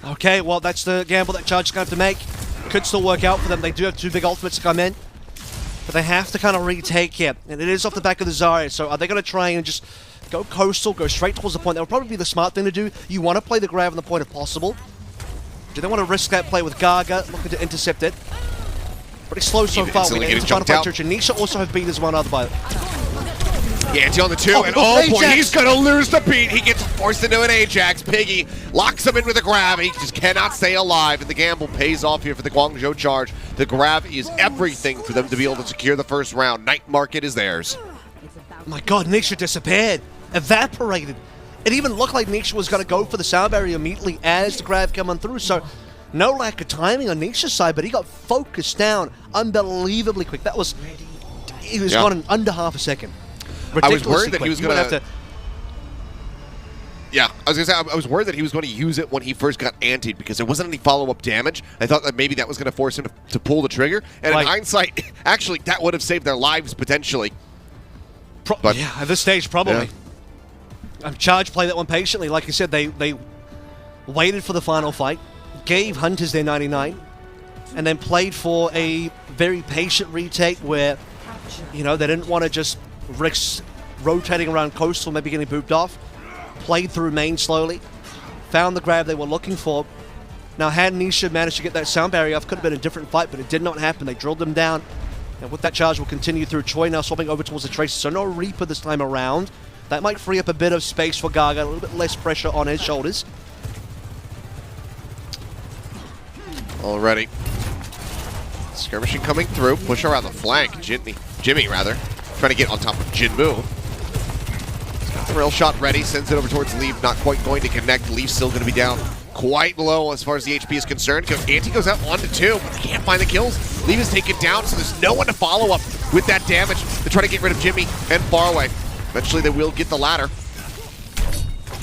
Okay, well, that's the gamble that Charge is going to have to make. Could still work out for them. They do have 2 big ultimates to come in, but they have to kind of retake it. And it is off the back of the Zarya, so are they going to try and just go coastal, go straight towards the point? That would probably be the smart thing to do. You want to play the grab on the point if possible. Do they want to risk that play with Gaga, looking to intercept it? Pretty slow so far. We're into final fight territory. Nisha also have beat as one other by Yeah, Anti on the 2, and oh boy, he's going to lose the beat. He gets forced into an Ajax. Piggy locks him in with a grab. He just cannot stay alive, and the gamble pays off here for the Guangzhou Charge. The grab is everything for them to be able to secure the first round. Night Market is theirs. My god, Nisha disappeared. Evaporated. It even looked like Nisha was going to go for the sound barrier immediately as the grab came on through, so no lack of timing on Nisha's side, but he got focused down unbelievably quick. That was... He was gone in under half a second. I was worried that he was going to... Yeah, I was going to say, I was worried that he was going to use it when he first got antied because there wasn't any follow-up damage. I thought that maybe that was going to force him to pull the trigger, and in hindsight, actually, that would have saved their lives potentially. But yeah, at this stage, probably. Yeah. Charge played that one patiently. Like I said, they waited for the final fight, gave Hunters their 99, and then played for a very patient retake where, you know, they didn't want to just risk rotating around coastal, maybe getting booped off. Played through main slowly, found the grab they were looking for. Now, had Nisha managed to get that sound barrier off, could have been a different fight, but it did not happen. They drilled them down. And with that charge, will continue through. Choi now swapping over towards the Tracer, so no Reaper this time around. That might free up a bit of space for Gaga, a little bit less pressure on his shoulders. Already. Skirmishing coming through, push around the flank. Jimmy, rather, trying to get on top of Jinmu. Thrill shot ready, sends it over towards Leaf, not quite going to connect. Leaf's still going to be down quite low as far as the HP is concerned. Anti goes out 1-2, but can't find the kills. Leaf is taken down, so there's no one to follow up with that damage to try to get rid of Jimmy and Farway. Eventually they will get the ladder.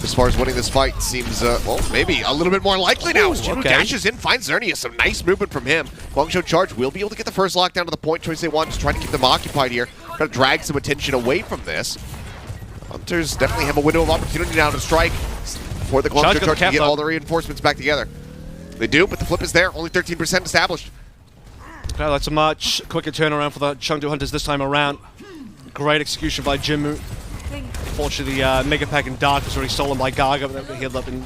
As far as winning this fight seems, well, maybe a little bit more likely now. As Jinmu dashes in, finds Xerneas. Some nice movement from him. Guangzhou Charge will be able to get the first lockdown to the point choice they want, just trying to keep them occupied here. Trying to drag some attention away from this. Hunters definitely have a window of opportunity now to strike before the Guangzhou Charge can get all the reinforcements back together. They do, but the flip is there. Only 13% established. Okay, that's a much quicker turnaround for the Chengdu Hunters this time around. Great execution by Jinmu. Unfortunately, Mega Pack and Dark was already stolen by Gaga, but that healed up in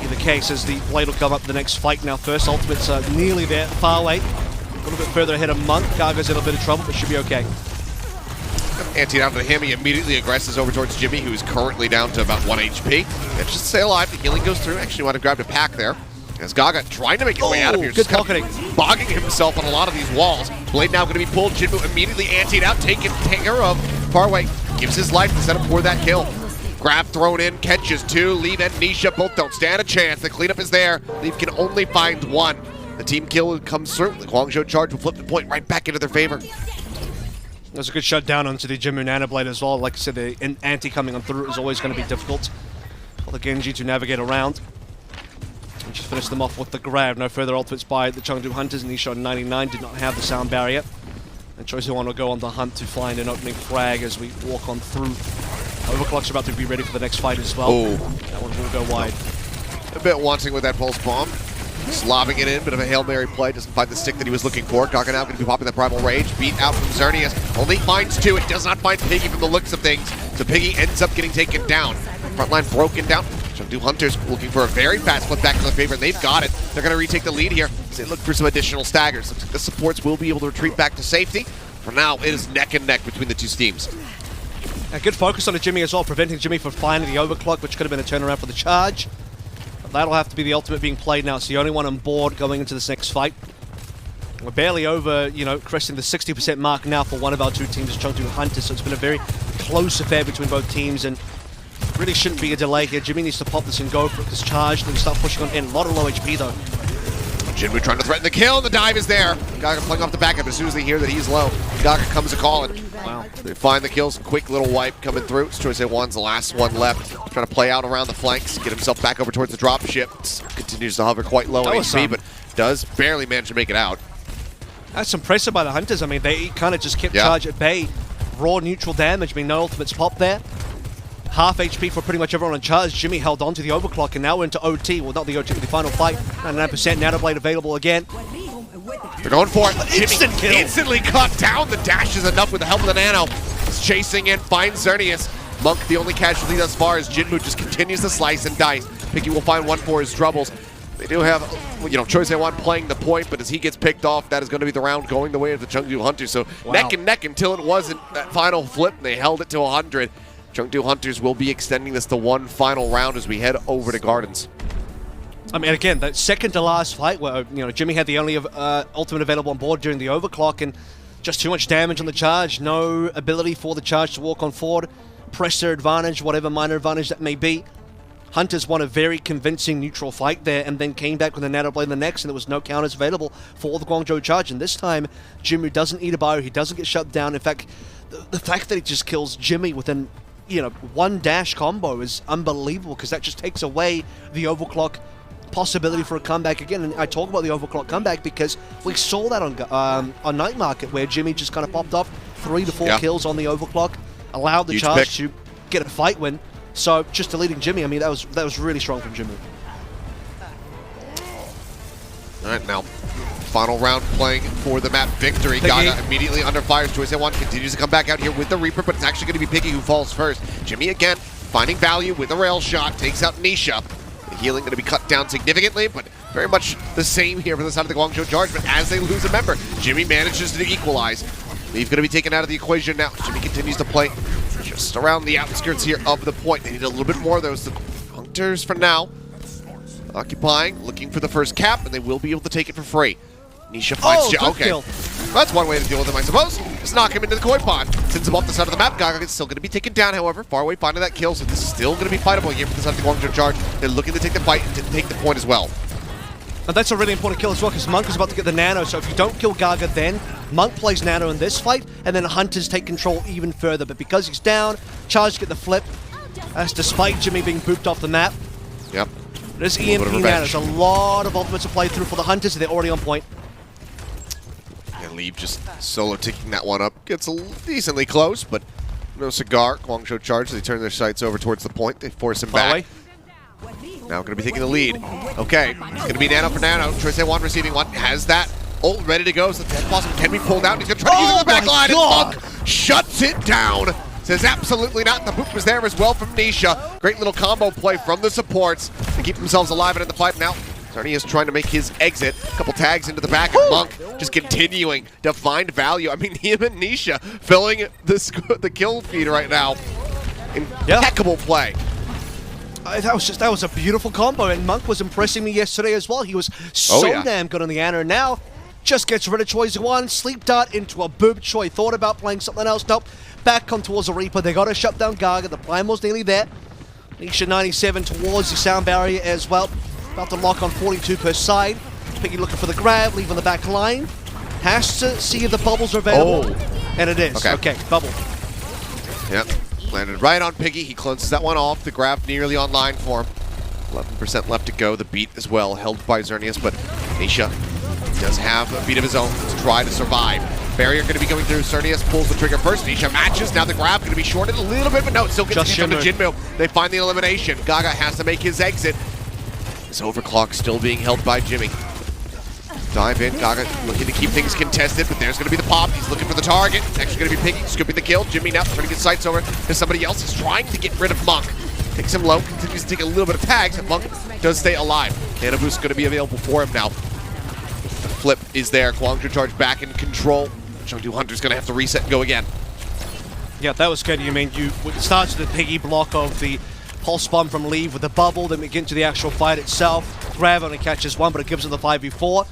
either case as the Blade will come up the next fight now. First ultimate's nearly there, far away. A little bit further ahead of Monk. Gaga's in a bit of trouble, but should be okay. Anti down to him, he immediately aggresses over towards Jimmy, who is currently down to about 1 HP. And just stay alive, the healing goes through. Actually, want to grab a pack there. As Gaga trying to make his way out of here. Good pocketing. Bogging himself on a lot of these walls. Blade now going to be pulled. Jinmu immediately antied out, taken care of. Farway gives his life to set up for that kill. Grab thrown in, catches 2. Leaf and Nisha both don't stand a chance. The cleanup is there. Leaf can only find 1. The team kill comes through. The Guangzhou Charge will flip the point right back into their favor. There's a good shutdown onto the Jinmu Nanoblade as well. Like I said, the anti coming on through is always going to be difficult for the Genji to navigate around. And just finish them off with the grab. No further ultimates by the Chengdu Hunters. Nisha on 99 did not have the sound barrier. And Choice One will go on the hunt to find an opening frag as we walk on through. Overclock's about to be ready for the next fight as well. Oh. That one will go wide. A bit wanting with that pulse bomb. Just lobbing it in, bit of a Hail Mary play, doesn't find the stick that he was looking for. Gaga now going to be popping the Primal Rage, beat out from Xerneas. Only finds 2, it does not find Piggy from the looks of things. So Piggy ends up getting taken down. Frontline broken down. Chengdu Hunters looking for a very fast flip back to their favor, and they've got it. They're going to retake the lead here as they look for some additional staggers. Looks like the supports will be able to retreat back to safety. For now, it is neck and neck between the two teams. A good focus on the Jimmy as well, preventing Jimmy from finding the overclock, which could have been a turnaround for the charge. That'll have to be the ultimate being played now. It's the only one on board going into this next fight. We're barely over, cresting the 60% mark now for one of our two teams, Chengdu Hunters, so it's been a very close affair between both teams, and really shouldn't be a delay here. Jimmy needs to pop this and go for this charge, and start pushing on in. A lot of low HP, though. Jinwoo trying to threaten the kill, the dive is there. Gaga playing off the backup as soon as they hear that he's low. Gaga comes a calling. Wow. They find the kills, quick little wipe coming through. Choice A1's the last one left. Trying to play out around the flanks, get himself back over towards the dropship. Continues to hover quite low on HP, but does barely manage to make it out. That's impressive by the Hunters. I mean, they kind of just kept charge at bay. Raw neutral damage, I mean, no ultimates pop there. Half HP for pretty much everyone on charge. Jimmy held on to the overclock and now we're into OT. Well, not the OT, but the final fight. 99% Nano Blade available again. They're going for it. Instant kill. Instantly cut down. The dash is enough with the help of the Nano. He's chasing in, finds Xerneas. Monk, the only casualty thus far, as Jinwoo just continues to slice and dice. Piggy will find one for his troubles. They do have, Choice A1 playing the point, but as he gets picked off, that is going to be the round going the way of the Chengdu Hunters. So neck and neck until it wasn't that final flip, and they held it to 100. Chengdu Hunters will be extending this to one final round as we head over to Gardens. I mean, again, that second to last fight where, Jimmy had the only ultimate available on board during the overclock and just too much damage on the charge. No ability for the charge to walk on forward, press their advantage, whatever minor advantage that may be. Hunters won a very convincing neutral fight there and then came back with a Nano Blade in the next, and there was no counters available for the Guangzhou charge. And this time, Jinwoo doesn't eat a bio, he doesn't get shut down. In fact, the fact that he just kills Jimmy within, one dash combo is unbelievable because that just takes away the overclock possibility for a comeback again. And I talk about the overclock comeback because we saw that on Night Market where Jimmy just kind of popped off 3 to 4 kills on the overclock, allowed the charge to get a fight win. So just deleting Jimmy, I mean, that was really strong from Jimmy. All right, now final round playing for the map victory. Gaga immediately under fire. Choice A1 continues to come back out here with the Reaper, but it's actually going to be Piggy who falls first. Jimmy again finding value with a rail shot, takes out Nisha. The healing going to be cut down significantly, but very much the same here for the side of the Guangzhou charge. But as they lose a member, Jimmy manages to equalize. Leave going to be taken out of the equation now. Jimmy continues to play just around the outskirts here of the point. They need a little bit more of those. The Hunters for now occupying, looking for the first cap, and they will be able to take it for free. Nisha finds kill. That's one way to deal with him, I suppose. Just knock him into the koi pond. Sends him off the side of the map. Gaga is still going to be taken down, however. Far away finding that kill, so this is still going to be fightable here for the side of the Guangzhou charge. They're looking to take the fight and to take the point as well. And that's a really important kill as well because Monk is about to get the Nano, so if you don't kill Gaga then, Monk plays Nano in this fight, and then Hunters take control even further. But because he's down, Charge get the flip. That's despite Jimmy being booped off the map. Yep. There's EMP Nano. There's a lot of ultimates to play through for the Hunters, so they're already on point. And Leave just solo ticking that one up. Gets decently close, but no cigar. Guangzhou charge. They turn their sights over towards the point. They force him back. Now going to be taking the lead. Okay, it's going to be Nano for Nano. Choice A1 receiving one. Has that ult ready to go. So the possible can be pulled out. He's going to try to use it in the back line. And Monk shuts it down. Says absolutely not. The boop was there as well from Nisha. Great little combo play from the supports to keep themselves alive and in the fight. Now, Xerneas is trying to make his exit. A couple tags into the back. And Monk just continuing to find value. I mean, him and Nisha filling the kill feed right now. Impeccable play. That was a beautiful combo, and Monk was impressing me yesterday as well. He was so damn good on the Ana, and now just gets rid of Choice 1, sleep dart into a boob. Choi thought about playing something else. Nope. Back on towards the Reaper. They got to shut down Gaga. The Primal's nearly there. Nisha 97 towards the sound barrier as well. About to lock on 42 per side. Piggy looking for the grab, leaving the back line. Has to see if the bubbles are available. And it is. Okay, bubble. Yep. Landed right on Piggy. He cleanses that one off. The grab nearly online for him. 11% left to go. The beat as well held by Xerneas, but Nisha does have a beat of his own to try to survive. Barrier going to be going through. Xerneas pulls the trigger first. Nisha matches. Now the grab going to be shorted a little bit, but no, it still gets hit from the Jinwoo. They find the elimination. Gaga has to make his exit. This overclock still being held by Jimmy. Dive in. Gaga looking to keep things contested, but there's going to be the pop. He's looking for the target. It's actually going to be Piggy scooping the kill. Jimmy now trying to get sights over to somebody else. He's trying to get rid of Monk. Takes him low, continues to take a little bit of tags, and Monk does stay alive. Nano Boost is going to be available for him now. The flip is there. Guangzhou charge back in control. Chengdu Hunter's going to have to reset and go again. Yeah, that was good. You mean, it starts with the Piggy block of the pulse bomb from Leave with the bubble, then we get into the actual fight itself. Grab only catches one, but it gives him the 5v4.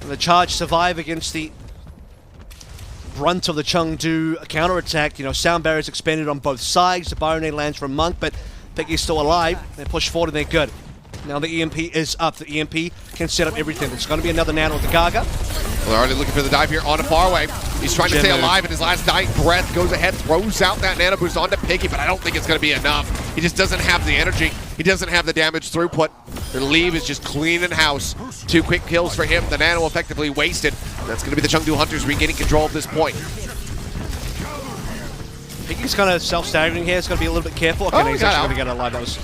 And the charge survive against the brunt of the Chengdu counterattack. Sound barriers expanded on both sides. The Byronade lands from Monk, but Piggy's still alive. They push forward and they're good. Now the EMP is up. The EMP can set up everything. There's going to be another nano with the Gaga. Well, they're already looking for the dive here on a Farway. He's trying to stay alive in his last dying breath. Goes ahead, throws out that nano boost onto Piggy, but I don't think it's going to be enough. He just doesn't have the energy. He doesn't have the damage throughput. Their leave is just cleaning house. 2 quick kills for him. The nano effectively wasted. That's going to be the Chengdu Hunters regaining control of this point. Piggy's kind of self-staggering here. He's got to be a little bit careful. Okay, he's actually going to get alive. That was